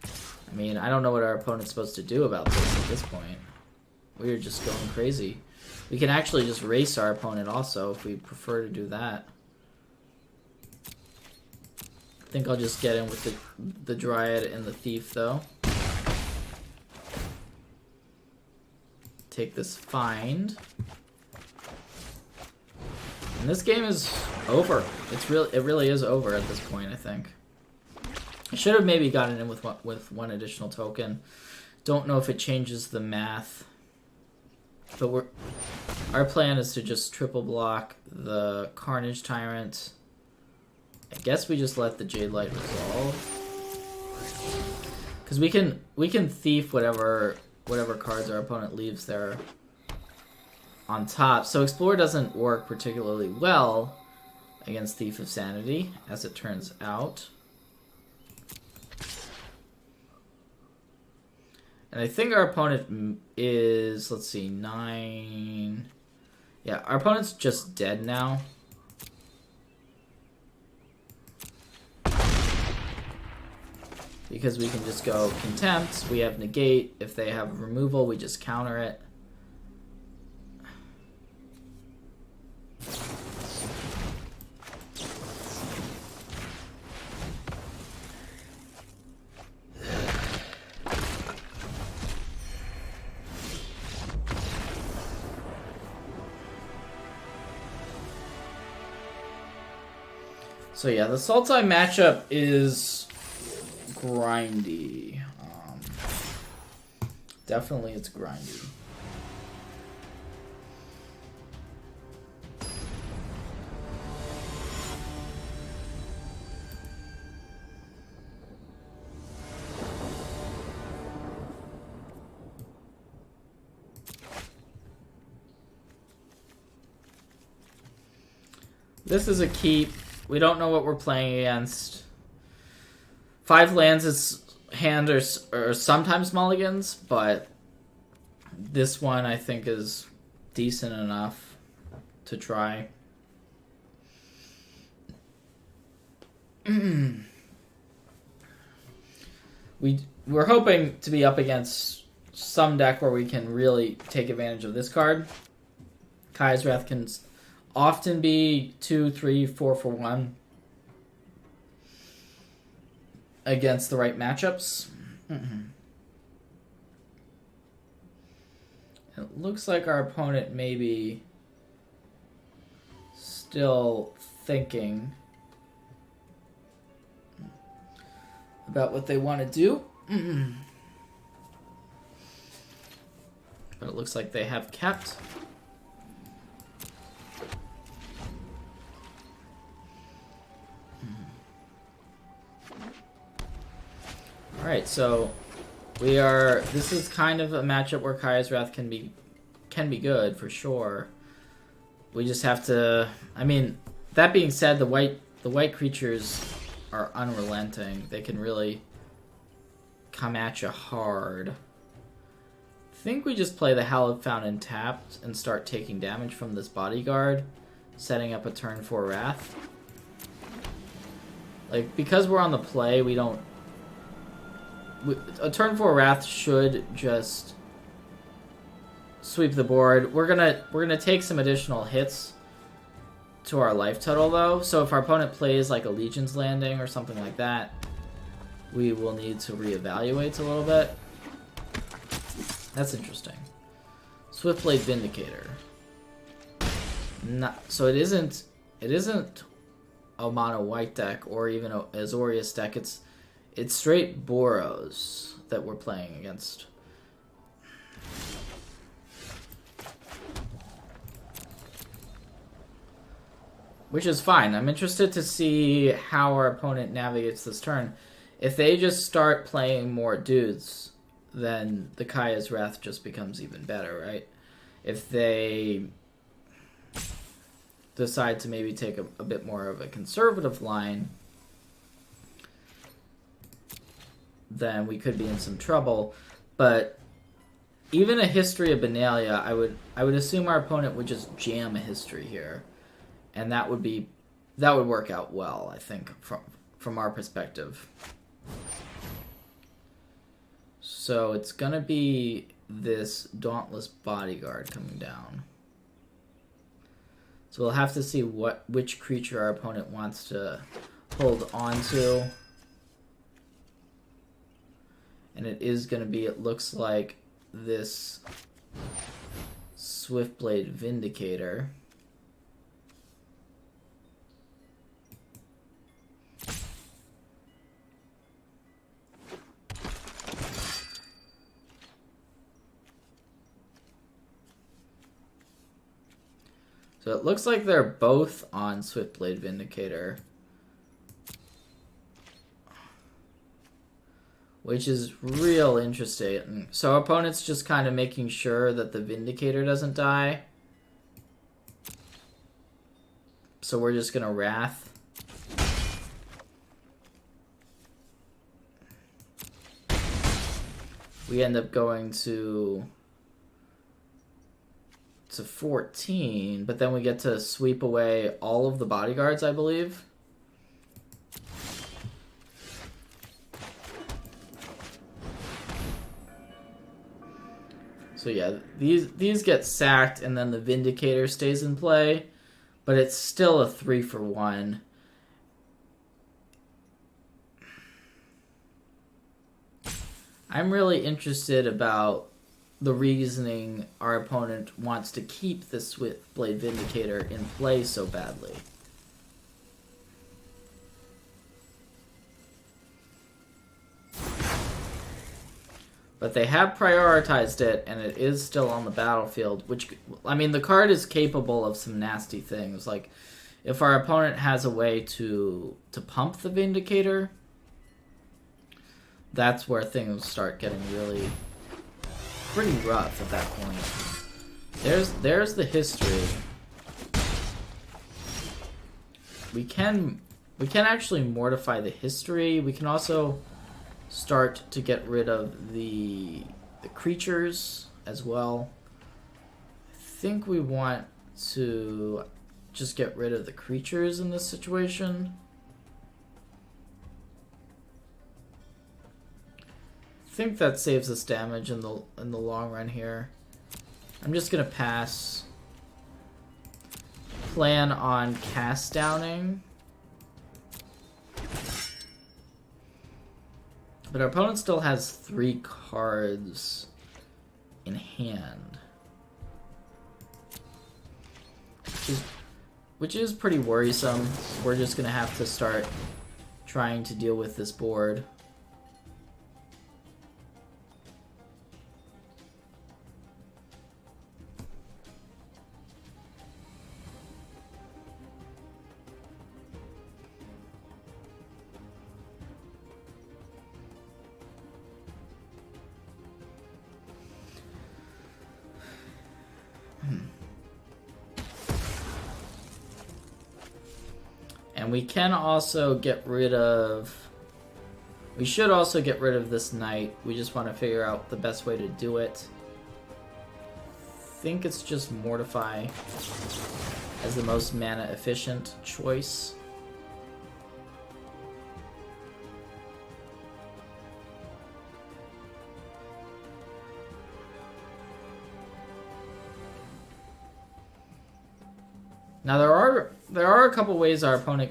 I mean, I don't know what our opponent's supposed to do about this at this point. We're just going crazy. We can actually just race our opponent also if we prefer to do that. I think I'll just get in with the Dryad and the Thief, though. Take this Find. And this game is over. It really is over at this point, I think. I should have maybe gotten in with one additional token. Don't know if it changes the math. But our plan is to just triple block the Carnage Tyrant. I guess we just let the Jade Light resolve. Because we can thief whatever cards our opponent leaves there on top. So Explorer doesn't work particularly well against Thief of Sanity, as it turns out. And I think our opponent is, let's see, 9... Yeah, our opponent's just dead now. Because we can just go Contempt, we have Negate. If they have removal, we just counter it. So yeah, the Sultai matchup is grindy. Definitely it's grindy. This is a keep. We don't know what we're playing against. 5 lands is hand or sometimes mulligans, but this one I think is decent enough to try. We're hoping to be up against some deck where we can really take advantage of this card. Kaya's Wrath can often be 2, 3, 4 for 1 against the right matchups. It looks like our opponent may be still thinking about what they want to do. But it looks like they have kept. Alright, so this is kind of a matchup where Kaya's Wrath can be good for sure. We just have to, I mean, that being said, the white creatures are unrelenting. They can really come at you hard. I think we just play the Hallowed Fountain tapped and start taking damage from this bodyguard, setting up a turn 4 Wrath. Like, because we're on the play, we don't... A turn 4 Wrath should just sweep the board. We're gonna take some additional hits to our life total though. So if our opponent plays like Allegiance Landing or something like that, we will need to reevaluate a little bit. That's interesting. Swiftblade Vindicator. So it isn't a mono white deck or even a Azorius deck. It's straight Boros that we're playing against. Which is fine. I'm interested to see how our opponent navigates this turn. If they just start playing more dudes, then the Kaya's Wrath just becomes even better, right? If they decide to maybe take a bit more of a conservative line, then we could be in some trouble. But even a History of Benalia, I would assume our opponent would just jam a History here, and that would work out well, I think, from our perspective. So it's gonna be this Dauntless Bodyguard coming down. So we'll have to see which creature our opponent wants to hold on to. And it is going to be, it looks like, this Swiftblade Vindicator. So it looks like they're both on Swiftblade Vindicator. Which is real interesting. So our opponent's just kind of making sure that the Vindicator doesn't die. So we're just gonna Wrath. We end up going to 14, but then we get to sweep away all of the bodyguards, I believe. So yeah, these get sacked, and then the Vindicator stays in play, but it's still a 3-for-1. I'm really interested about the reasoning our opponent wants to keep the Swiftblade Vindicator in play so badly. But they have prioritized it, and it is still on the battlefield, which, I mean, the card is capable of some nasty things. Like, if our opponent has a way to pump the Vindicator, that's where things start getting really pretty rough at that point. There's the history. We can actually mortify the history. We can also start to get rid of the creatures as well. I think we want to just get rid of the creatures in this situation. I think that saves us damage in the long run here. I'm just gonna pass. Plan on cast downing. But our opponent still has 3 cards in hand. Which is pretty worrisome. We're just gonna have to start trying to deal with this board. And we can also get rid of... We should also get rid of this knight. We just want to figure out the best way to do it. I think it's just Mortify as the most mana efficient choice. Now there are a couple ways a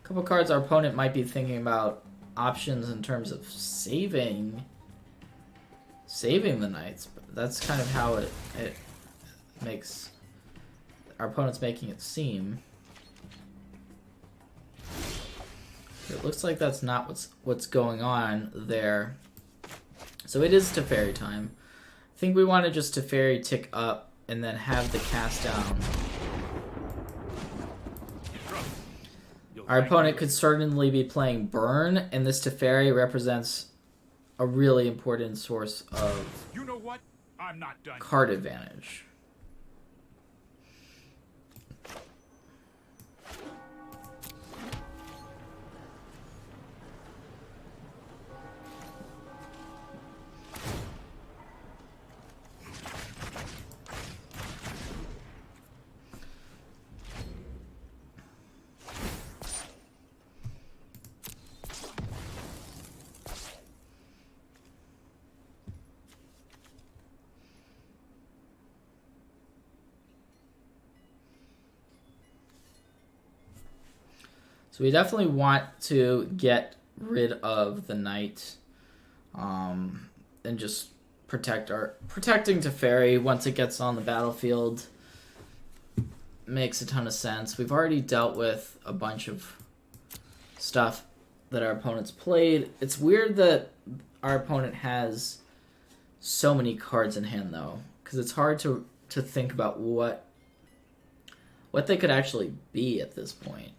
couple cards our opponent might be thinking about options in terms of saving the knights, but that's kind of how it makes our opponent's making it seem. It looks like that's not what's going on there. So it is Teferi time. I think we want to just Teferi tick up and then have the cast down. Our opponent could certainly be playing Burn, and this Teferi represents a really important source of You know what? I'm not done. card advantage. So we definitely want to get rid of the knight, and just protecting Teferi once it gets on the battlefield makes a ton of sense. We've already dealt with a bunch of stuff that our opponent's played. It's weird that our opponent has so many cards in hand though, because it's hard to think about what they could actually be at this point.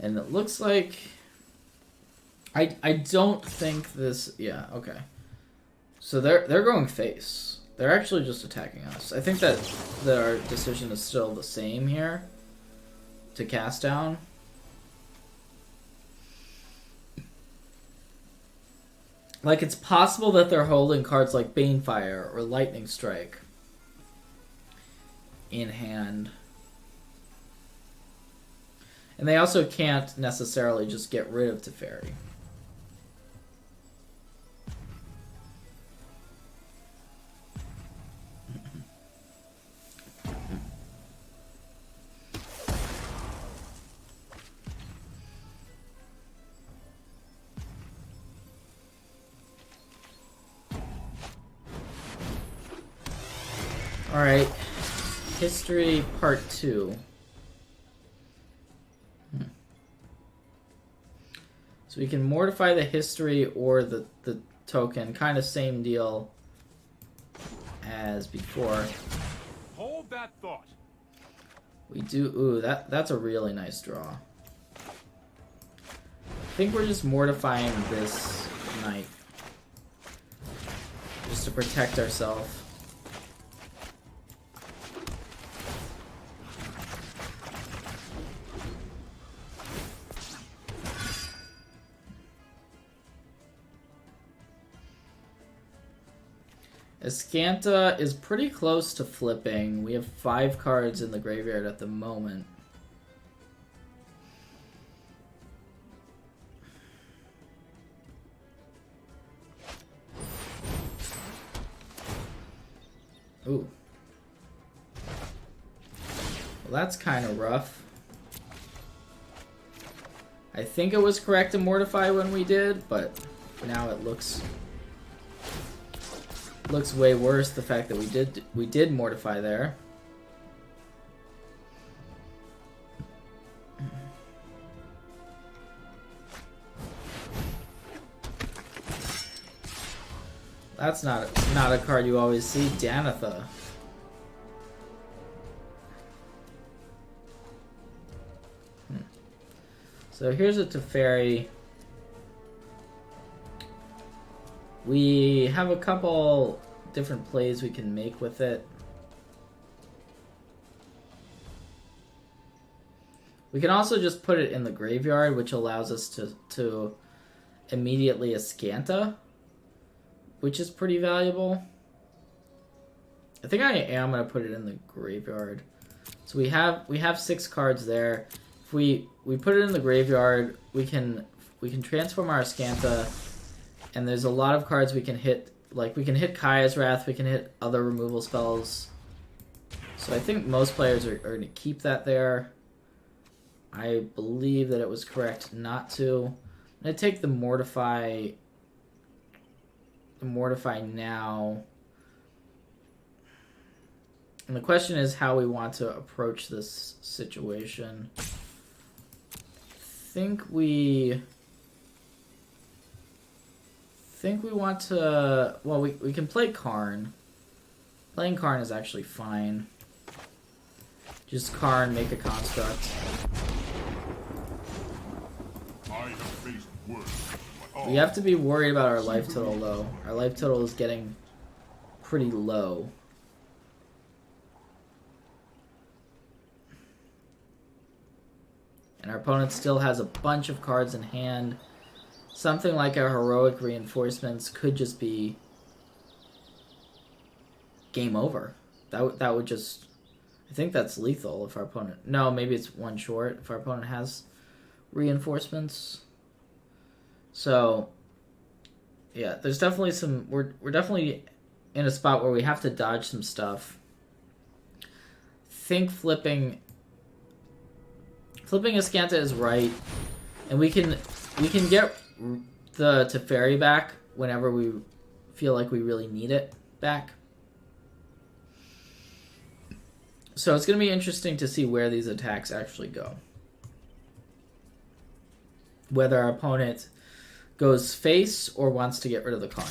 And it looks like I don't think this. Yeah, okay. So they're going face. They're actually just attacking us. I think that our decision is still the same here to cast down. Like, it's possible that they're holding cards like Banefire or Lightning Strike. in hand. And they also can't necessarily just get rid of Teferi. Alright, history part 2. So we can mortify the history or the token, kind of same deal as before. Hold that thought. We do, ooh, that's a really nice draw. I think we're just mortifying this knight just to protect ourselves. Azcanta is pretty close to flipping. We have 5 cards in the graveyard at the moment. Ooh. Well, that's kind of rough. I think it was correct to mortify when we did, but now it looks way worse, the fact that we did mortify there. That's not a card you always see, Danitha. So here's a Teferi. We have a couple different plays we can make with it. We can also just put it in the graveyard, which allows us to immediately Azcanta, which is pretty valuable. I think I am going to put it in the graveyard. So we have 6 cards there. If we put it in the graveyard, we can transform our Azcanta. And there's a lot of cards we can hit, like we can hit Kaya's Wrath, we can hit other removal spells. So I think most players are going to keep that there. I believe that it was correct not to. I'm going to take the Mortify now. And the question is how we want to approach this situation. I think we want to, well, we can play Karn. Playing Karn is actually fine. Just Karn, make a construct. I have faced worse, but We have to be worried about our life total, though. Our life total is getting pretty low. And our opponent still has a bunch of cards in hand. Something like our heroic reinforcements could just be game over. That would just, I think that's lethal if our opponent, no, maybe it's 1 short if our opponent has reinforcements. So yeah, there's definitely some, we're definitely in a spot where we have to dodge some stuff. Think flipping Azcanta is right, and we can get the Teferi back whenever we feel like we really need it back. So it's going to be interesting to see where these attacks actually go. Whether our opponent goes face or wants to get rid of the Karn.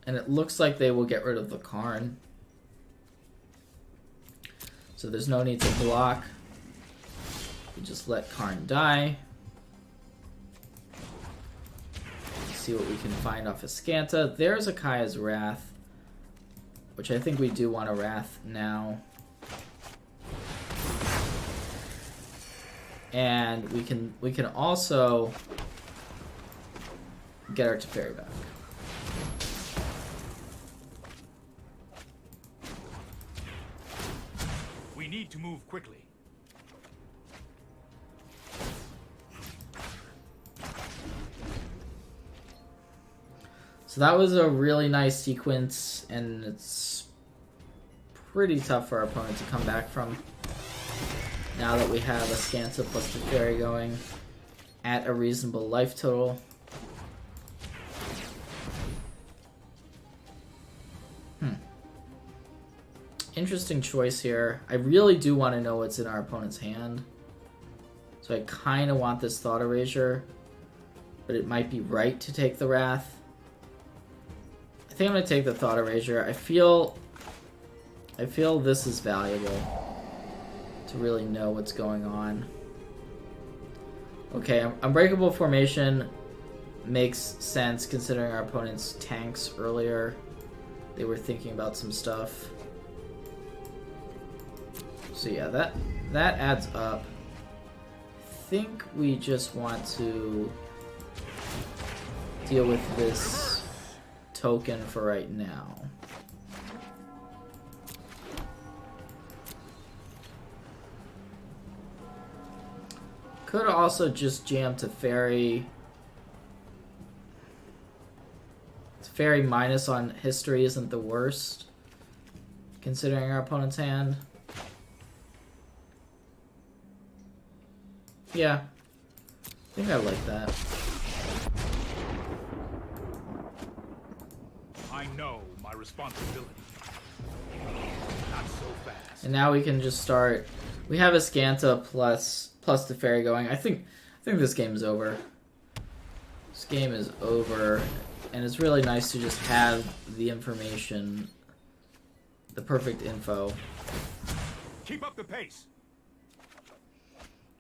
And it looks like they will get rid of the Karn. So there's no need to block. We just let Karn die. Let's see what we can find off Azcanta. There's a Kaya's Wrath, which I think we do want a Wrath now. And we can also get our Teferi back. need to move quickly. So that was a really nice sequence, and it's pretty tough for our opponent to come back from. Now that we have Azcanta plus Teferi going at a reasonable life total. Interesting choice here. I really do want to know what's in our opponent's hand. So I kind of want this Thought Erasure, but it might be right to take the Wrath. I think I'm going to take the Thought Erasure. I feel this is valuable to really know what's going on. Okay, Unbreakable Formation makes sense considering our opponent's tanks earlier. They were thinking about some stuff. So yeah, that adds up. I think we just want to deal with this token for right now. Could also just jam Teferi. Teferi minus on history isn't the worst, considering our opponent's hand. Yeah, I think I like that. I know my responsibility. Not so fast. And now we can just start. We have Azcanta plus Teferi going. I think this game is over. This game is over, and it's really nice to just have the information, the perfect info. Keep up the pace.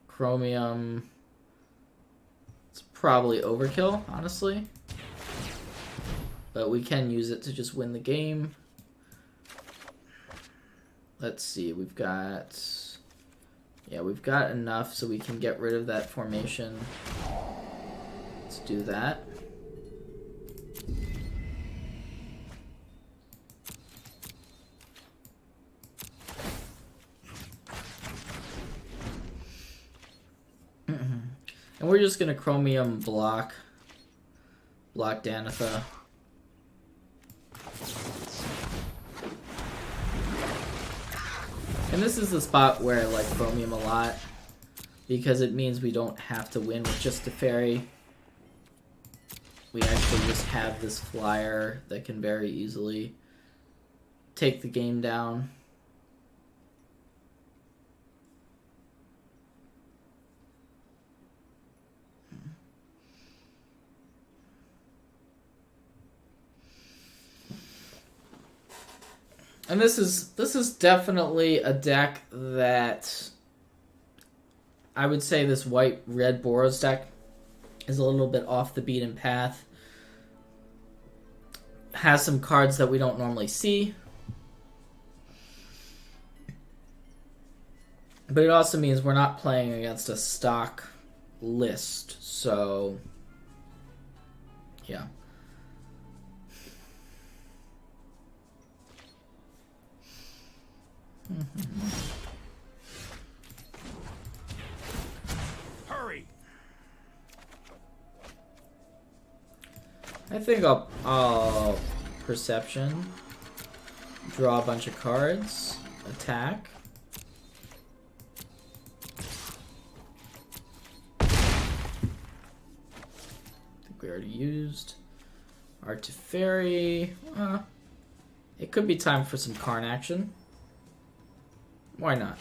Chromium. It's probably overkill, honestly. But we can use it to just win the game. Let's see, we've got... Yeah, we've got enough so we can get rid of that formation. Let's do that. And we're just gonna Chromium block Danitha. And this is the spot where I like Chromium a lot, because it means we don't have to win with just Teferi. We actually just have this flyer that can very easily take the game down. And this is definitely a deck that I would say this white-red Boros deck is a little bit off the beaten path. Has some cards that we don't normally see. But it also means we're not playing against a stock list, so yeah. Hurry! I think I'll Perception, draw a bunch of cards, attack. I think we already used our Teferi. It could be time for some Karn action. Why not?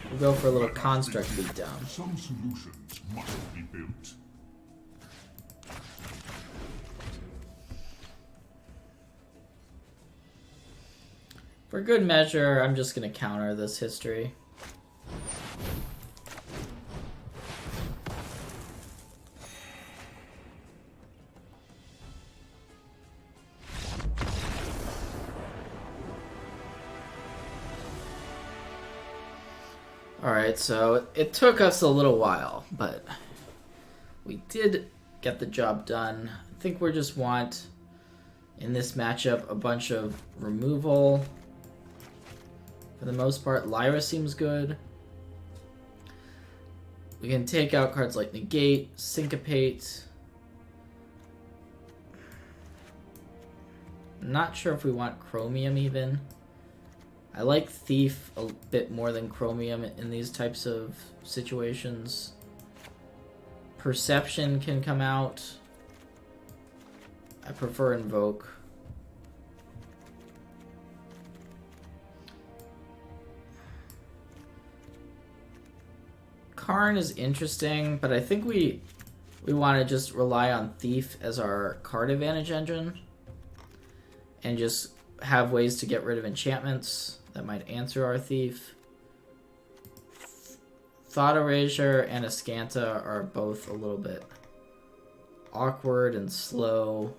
We'll go for a little construct beatdown. Some solutions must be built. For good measure, I'm just going to counter this history. Alright, so it took us a little while, but we did get the job done. I think we just want In this matchup, a bunch of removal. For the most part, Lyra seems good. We can take out cards like Negate, Syncopate. Not sure if we want Chromium even. I like Thief a bit more than Chromium in these types of situations. Perception can come out. I prefer Invoke. Karn is interesting, but I think we want to just rely on Thief as our card advantage engine. And just have ways to get rid of enchantments that might answer our Thief. Thought Erasure and Azcanta are both a little bit awkward and slow.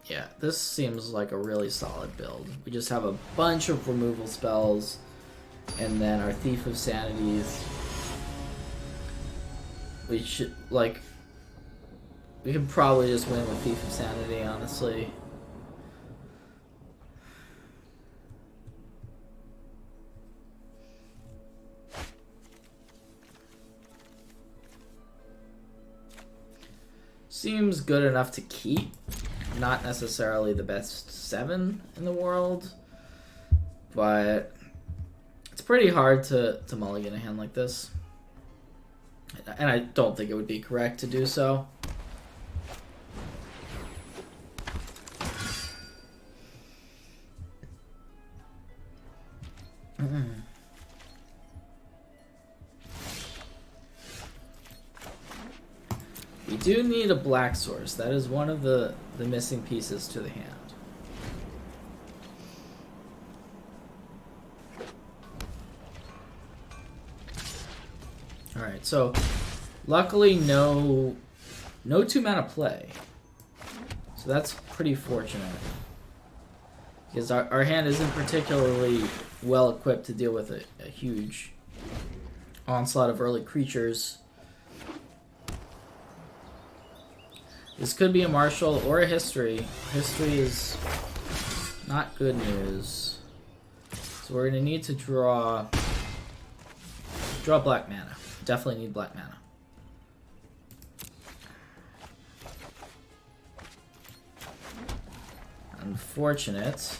Yeah, this seems like a really solid build. We just have a bunch of removal spells, and then our Thief of Sanities. We should, like, we could probably just win with Thief of Sanity, honestly. Seems good enough to keep. Not necessarily the best 7 in the world, but it's pretty hard to mulligan a hand like this. And I don't think it would be correct to do so. We do need a black source. That is one of the missing pieces to the hand. Alright, so luckily no 2-mana play. So that's pretty fortunate. Because our hand isn't particularly well equipped to deal with a huge onslaught of early creatures. This could be a Marshall or a History. History is not good news. So we're going to need to draw black mana. Definitely need black mana. Unfortunate. So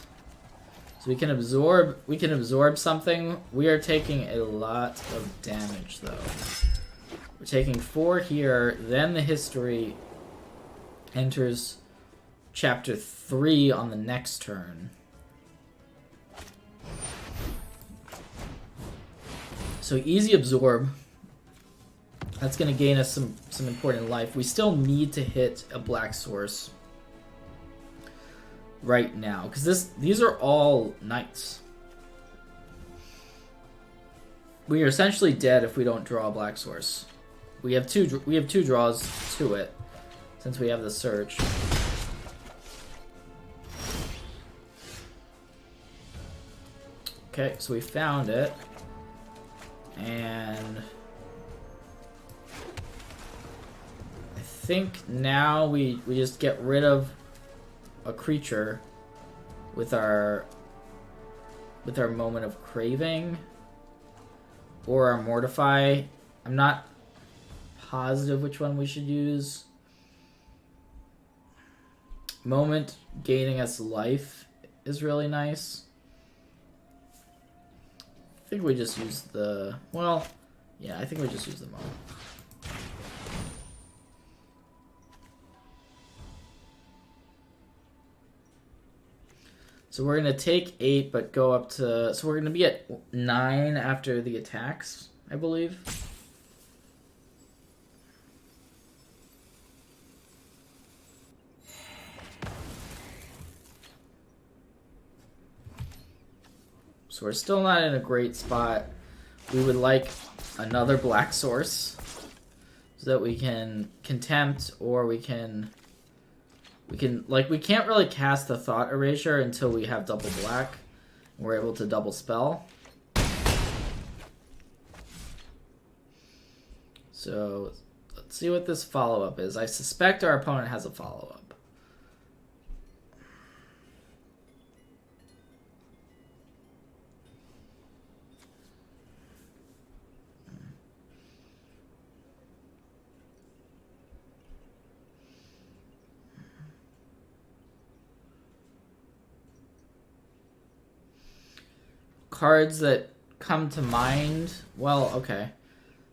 we can absorb something. We are taking a lot of damage though. We're taking 4 here, then the History enters chapter 3 on the next turn. So easy absorb. That's going to gain us some important life. We still need to hit a black source right now because these are all knights. We are essentially dead if we don't draw a black source. We have two draws to it since we have the search. Okay, so we found it. And I think now we just get rid of a creature with our Moment of Craving or our Mortify. I'm not positive which one we should use. Moment gaining us life is really nice. I think we just use the... Well, yeah, I think we just use the Moment. So we're going to take 8, but go up to... So we're going to be at 9 after the attacks, I believe. So we're still not in a great spot. We would like another black source so that we can Contempt, or we can like, we can't really cast the Thought Erasure until we have double black. We're able to double spell. So Let's see what this follow-up is. I suspect our opponent has a follow-up. Cards that come to mind. Well, okay.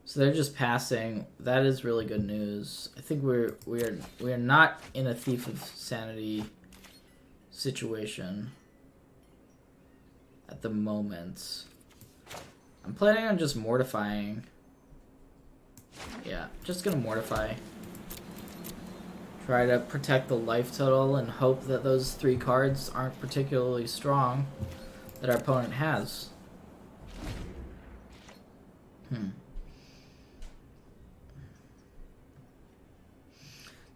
So they're just passing. That is really good news. I think we are not in a Thief of Sanity situation at the moment. I'm planning on just mortifying. Yeah, just gonna mortify. Try to protect the life total and hope that those 3 cards aren't particularly strong that our opponent has.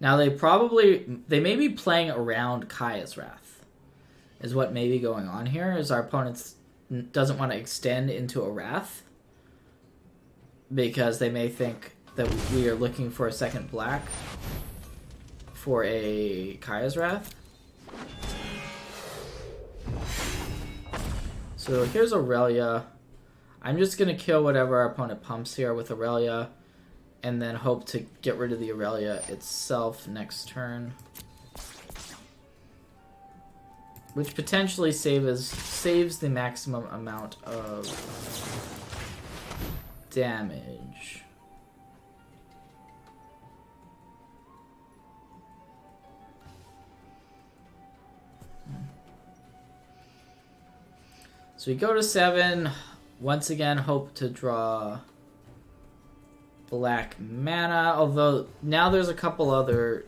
Now they may be playing around Kaya's Wrath, is what may be going on here, is our opponent doesn't want to extend into a Wrath because they may think that we are looking for a second black for a Kaya's Wrath. So here's Aurelia. I'm just going to kill whatever our opponent pumps here with Aurelia, and then hope to get rid of the Aurelia itself next turn. Which potentially saves the maximum amount of damage. So we go to 7. Once again, hope to draw black mana. Although, now there's a couple other...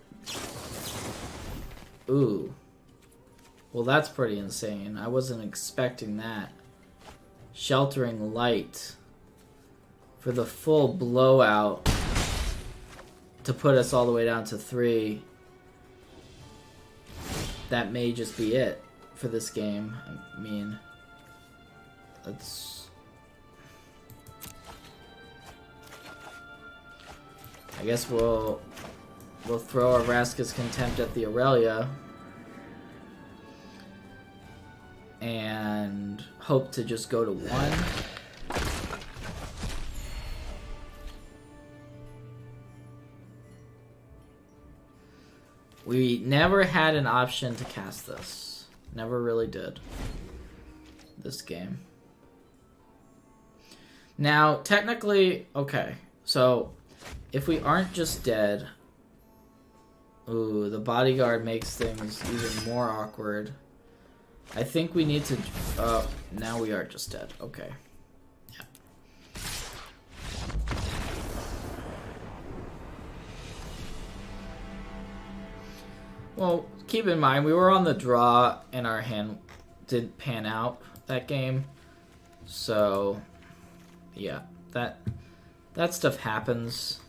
Ooh. Well, that's pretty insane. I wasn't expecting that. Sheltering Light for the full blowout to put us all the way down to 3. That may just be it for this game. I mean... I guess we'll throw our Vraska's Contempt at the Aurelia and hope to just go to 1. We never had an option to cast this. Never really did. This game. Now, technically, okay, so if we aren't just dead, ooh, the bodyguard makes things even more awkward. I think we need to, now we are just dead, okay. Yeah. Well, keep in mind, we were on the draw and our hand did pan out that game, so... Yeah, that stuff happens.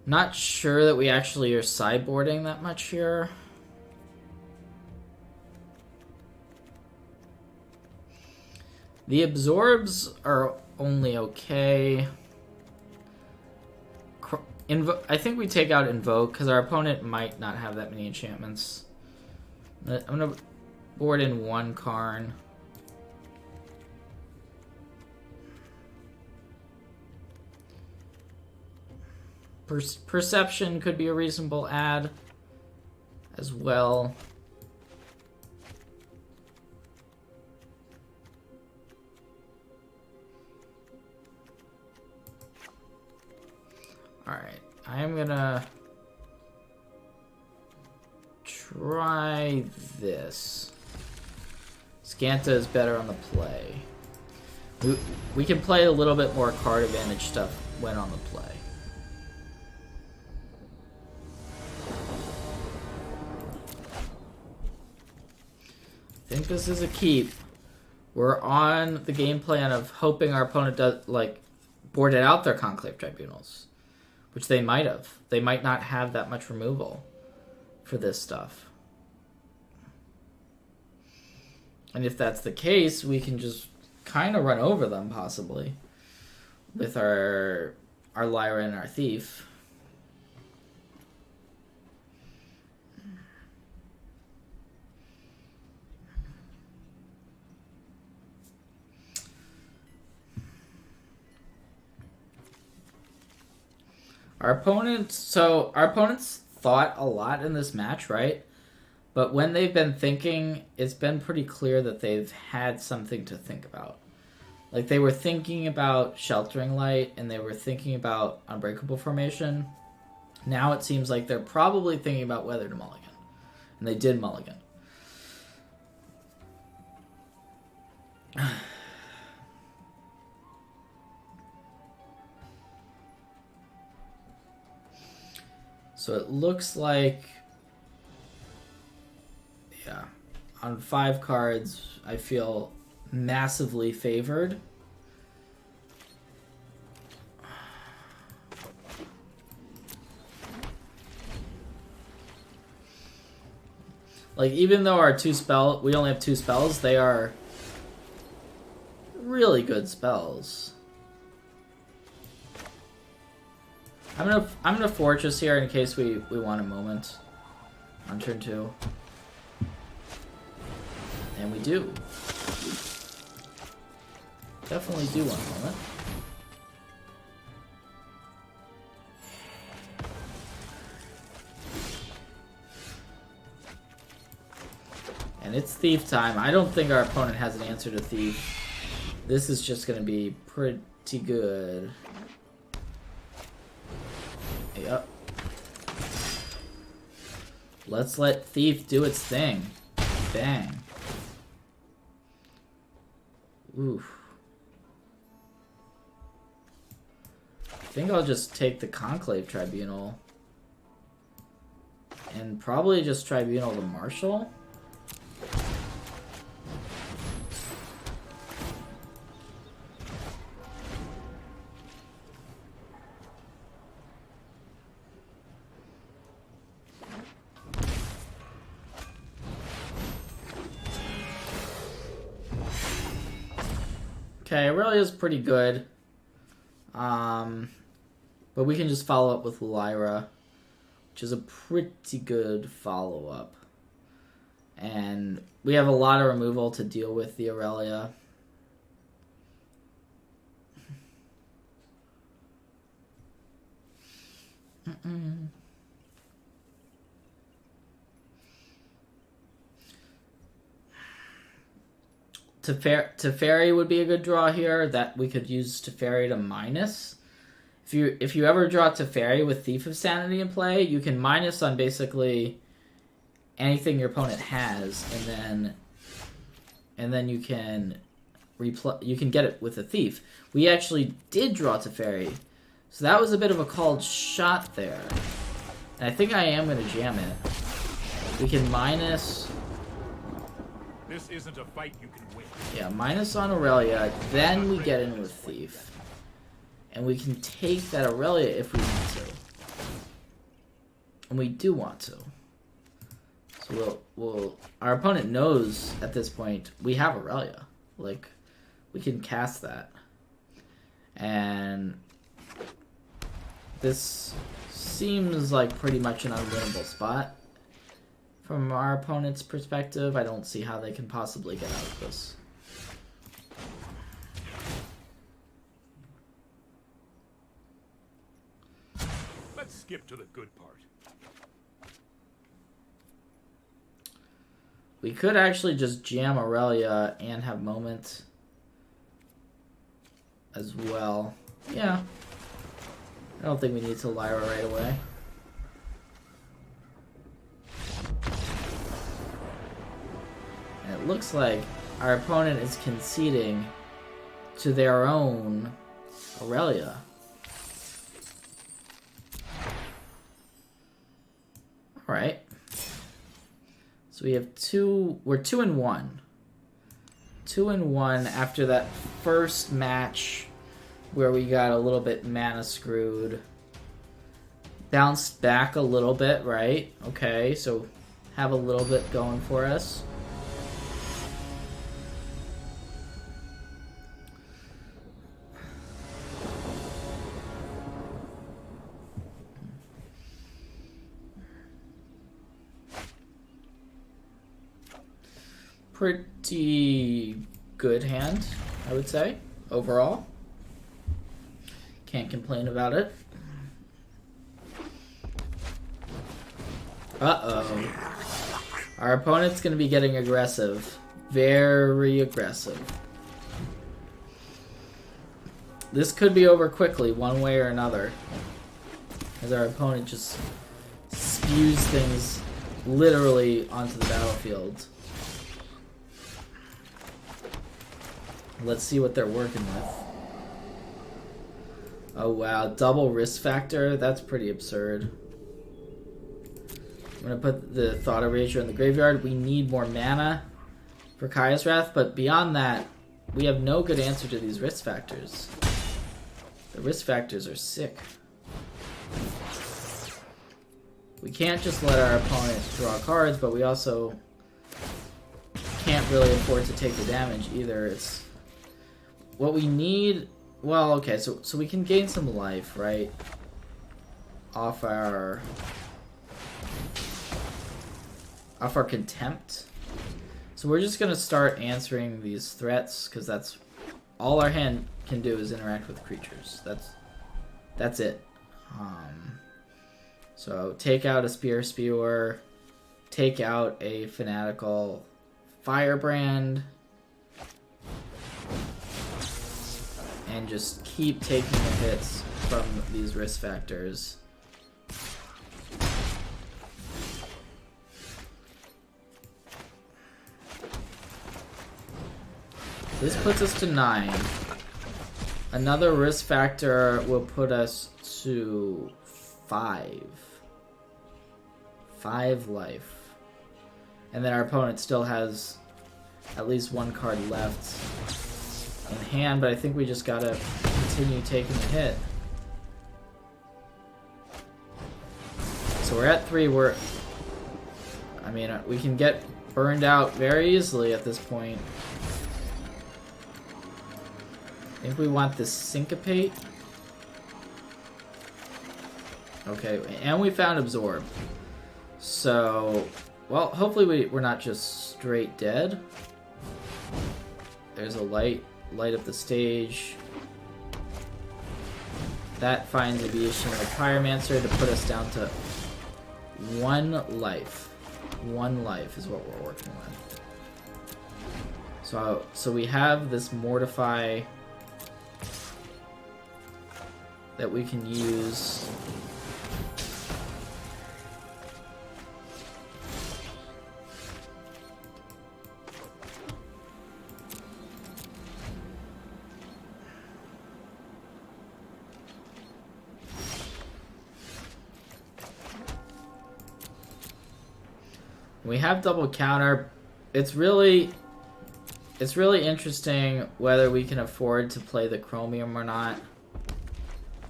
Not sure that we actually are sideboarding that much here. The absorbs are only okay. I think we take out Invoke, because our opponent might not have that many enchantments. I'm going to board in 1 Karn. Perception could be a reasonable add as well. Alright, I'm gonna try this. Azcanta is better on the play. We can play a little bit more card advantage stuff when on the play. I think this is a keep. We're on the game plan of hoping our opponent does, like, boarded out their Conclave Tribunals. Which they might have. They might not have that much removal for this stuff. And if that's the case, we can just kind of run over them, possibly, with our Lyra and our Thief. Our opponents thought a lot in this match, right? But when they've been thinking, it's been pretty clear that they've had something to think about. Like, they were thinking about Sheltering Light, and they were thinking about Unbreakable Formation. Now it seems like they're probably thinking about whether to mulligan. And they did mulligan. So it looks like... Yeah. On 5 cards, I feel massively favored. Like, even though we only have 2 spells, they are really good spells. I'm gonna Fortress here in case we want a moment on turn 2. And we do. Definitely do want a moment. And it's Thief time. I don't think our opponent has an answer to Thief. This is just going to be pretty good. Yep. Let's let Thief do its thing. Bang. Oof. I think I'll just take the Conclave Tribunal. And probably just Tribunal the Marshal. Okay, Aurelia's pretty good. But we can just follow up with Lyra, which is a pretty good follow-up. And we have a lot of removal to deal with the Aurelia. Teferi would be a good draw here that we could use Teferi to minus. If you ever draw Teferi with Thief of Sanity in play, you can minus on basically anything your opponent has, and then you can get it with a Thief. We actually did draw Teferi, so that was a bit of a called shot there. And I think I am going to jam it. We can minus. This isn't a fight you can win. Yeah, minus on Aurelia, then we get in with Thief. And we can take that Aurelia if we want to. And we do want to. So our opponent knows at this point we have Aurelia. Like, we can cast that. And this seems like pretty much an unwinnable spot. From our opponent's perspective, I don't see how they can possibly get out of this. Let's skip to the good part. We could actually just jam Aurelia and have Moment as well. Yeah. I don't think we need to Lyra right away. And it looks like our opponent is conceding to their own Aurelia. Alright. So we have we're 2-1. 2-1 after that first match where we got a little bit mana screwed. Bounced back a little bit, right? Okay, so have a little bit going for us. pretty good hand, I would say, overall. Can't complain about it. Uh-oh. Our opponent's going to be getting aggressive. Very aggressive. This could be over quickly, one way or another. As our opponent just spews things literally onto the battlefield. Let's see what they're working with. Oh wow, double risk factor? That's pretty absurd. I'm going to put the Thought Erasure in the graveyard. We need more mana for Kaya's Wrath, but beyond that, we have no good answer to these risk factors. The risk factors are sick. We can't just let our opponent draw cards, but we also can't really afford to take the damage either. It's what we need. Well, okay, so we can gain some life, right? Off our Contempt. So we're just gonna start answering these threats because that's all our hand can do is interact with creatures. That's it. So take out a Spear Spewer, take out a Fanatical Firebrand, and just keep taking the hits from these risk factors. This puts us to 9. Another risk factor will put us to 5. 5 life. And then our opponent still has at least one card left in hand, but I think we just gotta continue taking the hit. So we're at 3. I mean, we can get burned out very easily at this point. I think we want this Syncopate. Okay, and we found Absorb. So, well, hopefully we're not just straight dead. There's a light up the stage. That finds a Beation of Pyromancer to put us down to 1 life. 1 life is what we're working with. So we have this Mortify that we can use. We have double counter. It's really interesting whether we can afford to play the Chromium or not.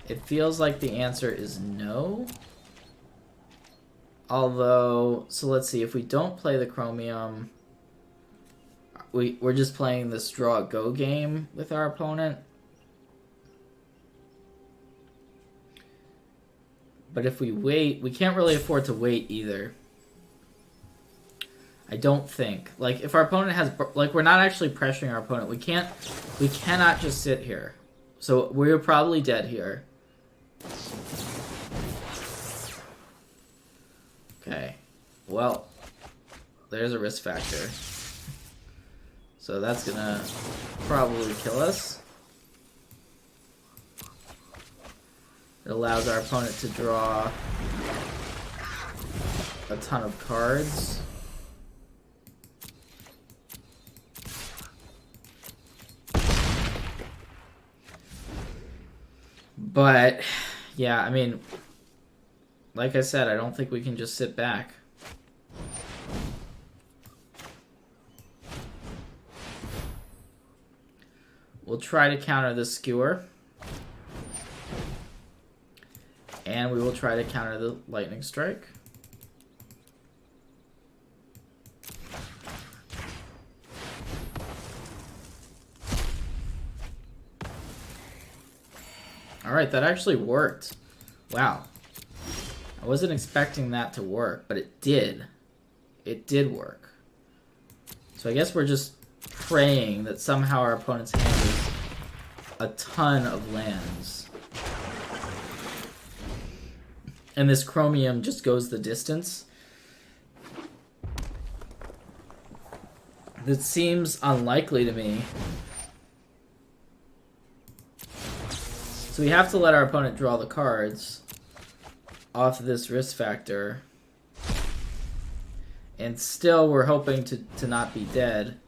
It feels like the answer is no. Although, so let's see, if we don't play the Chromium, we're just playing this draw go game with our opponent. But if we wait, we can't really afford to wait either. I don't think. Like, if our opponent has, like, we're not actually pressuring our opponent. We cannot just sit here. So we're probably dead here. Okay. Well, there's a risk factor. So that's gonna probably kill us. It allows our opponent to draw a ton of cards. But, yeah, I mean, like I said, I don't think we can just sit back. We'll try to counter the Skewer. And we will try to counter the Lightning Strike. Alright, that actually worked. Wow. I wasn't expecting that to work, but it did. It did work. So I guess we're just praying that somehow our opponent's hand is a ton of lands. And this Chromium just goes the distance. That seems unlikely to me. So we have to let our opponent draw the cards off of this risk factor. And still we're hoping to not be dead.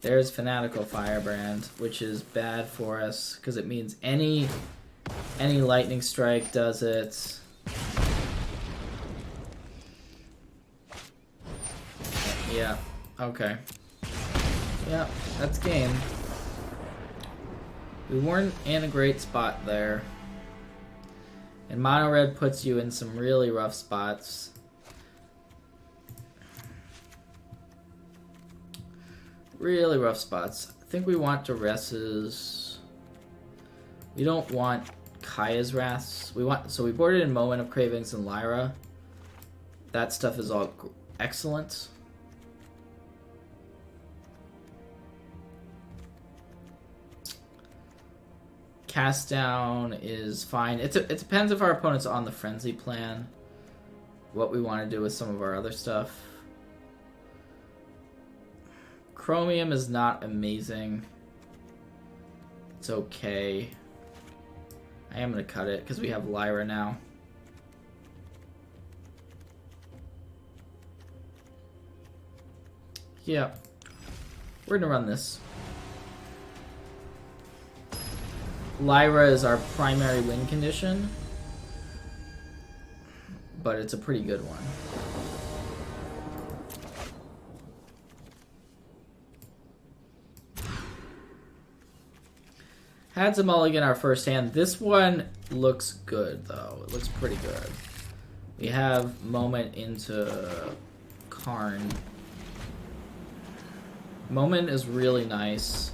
There's Fanatical Firebrand, which is bad for us because it means any lightning strike does it. Yeah, okay. Yeah, that's game. We weren't in a great spot there. And Mono Red puts you in some really rough spots. Really rough spots. I think we want Duresses. We don't want Kaya's Wraths. So we boarded in Moment of Cravings and Lyra. That stuff is all excellent. Cast Down is fine. It depends if our opponent's on the Frenzy plan. What we want to do with some of our other stuff. Chromium is not amazing. It's okay. I am going to cut it because we have Lyra now. Yeah. We're going to run this. Lyra is our primary win condition, but it's a pretty good one. Had to mulligan our first hand. This one looks good, though. It looks pretty good. We have Moment into Karn. Moment is really nice.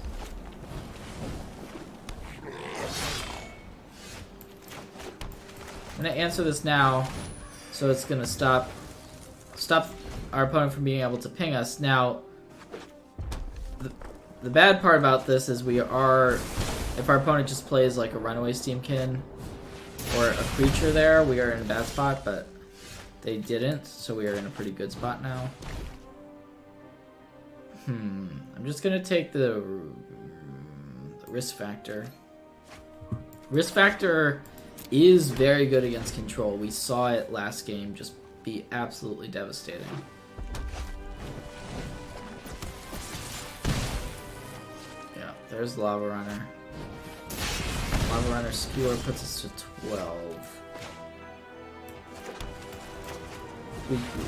I'm going to answer this now, so it's going to stop our opponent from being able to ping us. Now, the bad part about this is if our opponent just plays like a Runaway Steamkin or a creature there, we are in a bad spot, but they didn't, so we are in a pretty good spot now. I'm just going to take the risk factor. Risk factor is very good against control. We saw it last game just be absolutely devastating. Yeah, there's Lava Runner. Lava Runner Skewer puts us to 12.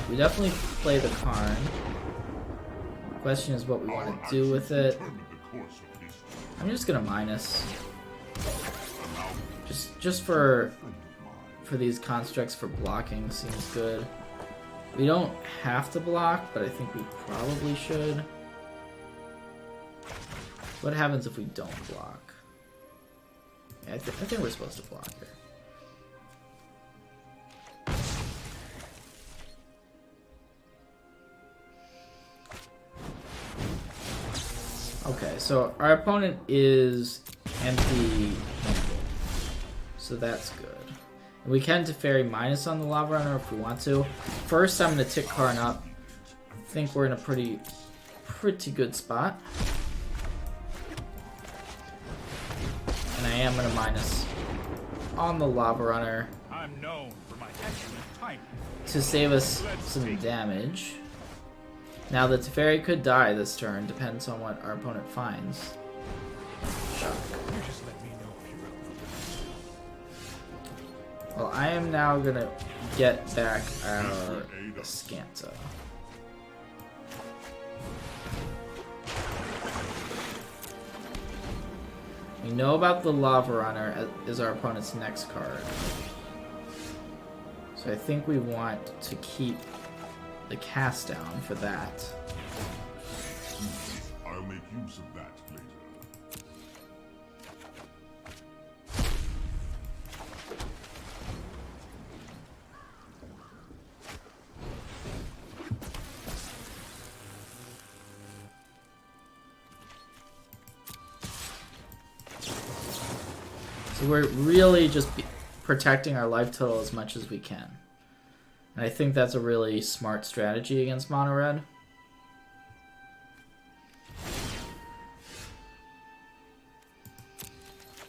We definitely play the Karn. The question is what we want to do with it. I'm just gonna minus. Just for these constructs for blocking seems good. We don't have to block, but I think we probably should. What happens if we don't block? Yeah, I think we're supposed to block here. Okay, so our opponent is empty. So that's good. And we can Teferi minus on the Lava Runner if we want to. First, I'm going to tick Karn up. I think we're in a pretty good spot. And I am going to minus on the Lava Runner. I'm known for my excellent timing. To save us some damage. Now the Teferi could die this turn, depends on what our opponent finds. Shock. You just let me know if you're Well, I am now gonna get back our Azcanta. We know about the Lava Runner is our opponent's next card. So I think we want to keep the cast down for that. I'll make use of that later. So we're really just protecting our life total as much as we can. And I think that's a really smart strategy against mono red.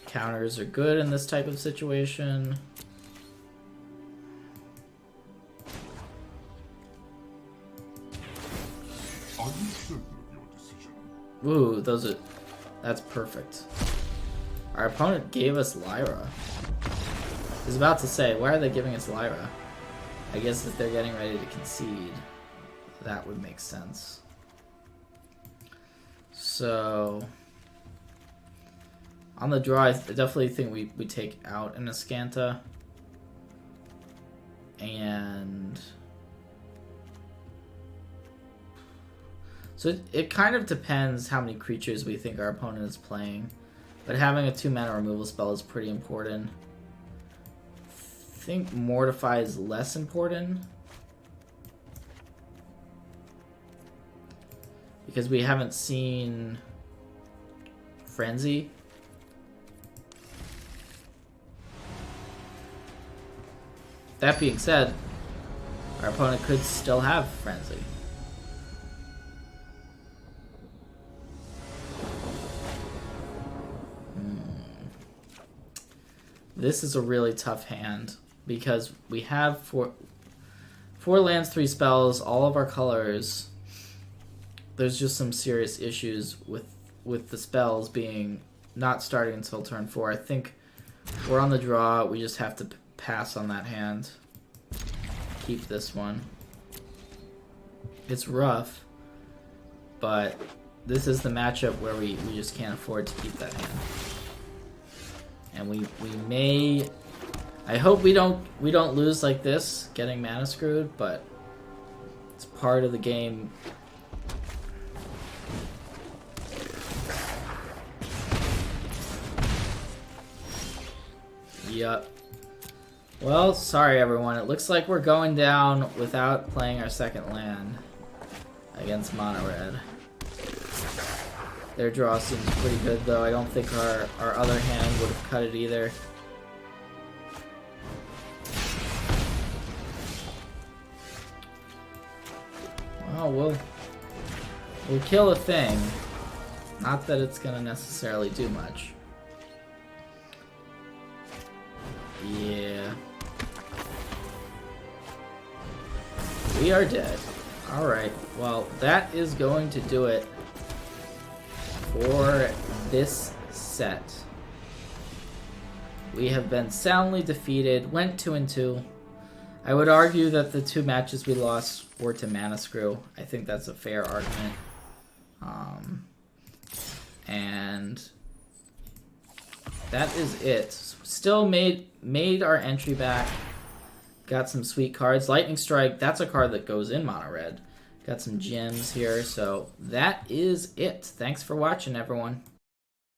Counters are good in this type of situation. Are you certain of your decision? Ooh, that's perfect. Our opponent gave us Lyra. I was about to say, why are they giving us Lyra? I guess if they're getting ready to concede, that would make sense. So, on the draw, I definitely think we take out an Azcanta. And so it kind of depends how many creatures we think our opponent is playing. But having a 2-mana removal spell is pretty important. I think Mortify is less important. Because we haven't seen Frenzy. That being said, our opponent could still have Frenzy. This is a really tough hand because we have four lands, 3 spells, all of our colors. There's just some serious issues with the spells being not starting until turn 4. I think we're on the draw. We just have to pass on that hand. Keep this one. It's rough, but this is the matchup where we just can't afford to keep that hand. And we may, I hope we don't lose like this, getting mana screwed, but it's part of the game. Yup. Well, sorry everyone. It looks like we're going down without playing our second land against mono red. Their draw seems pretty good, though. I don't think our other hand would have cut it either. Well, we'll kill a thing. Not that it's gonna necessarily do much. Yeah. We are dead. Alright, well, that is going to do it for this set. We have been soundly defeated, went 2-2. I would argue that the 2 matches we lost were to mana screw. I think that's a fair argument. And that is it. Still made our entry back. Got some sweet cards. Lightning Strike, that's a card that goes in mono red. Got some gems here, so that is it. Thanks for watching, everyone.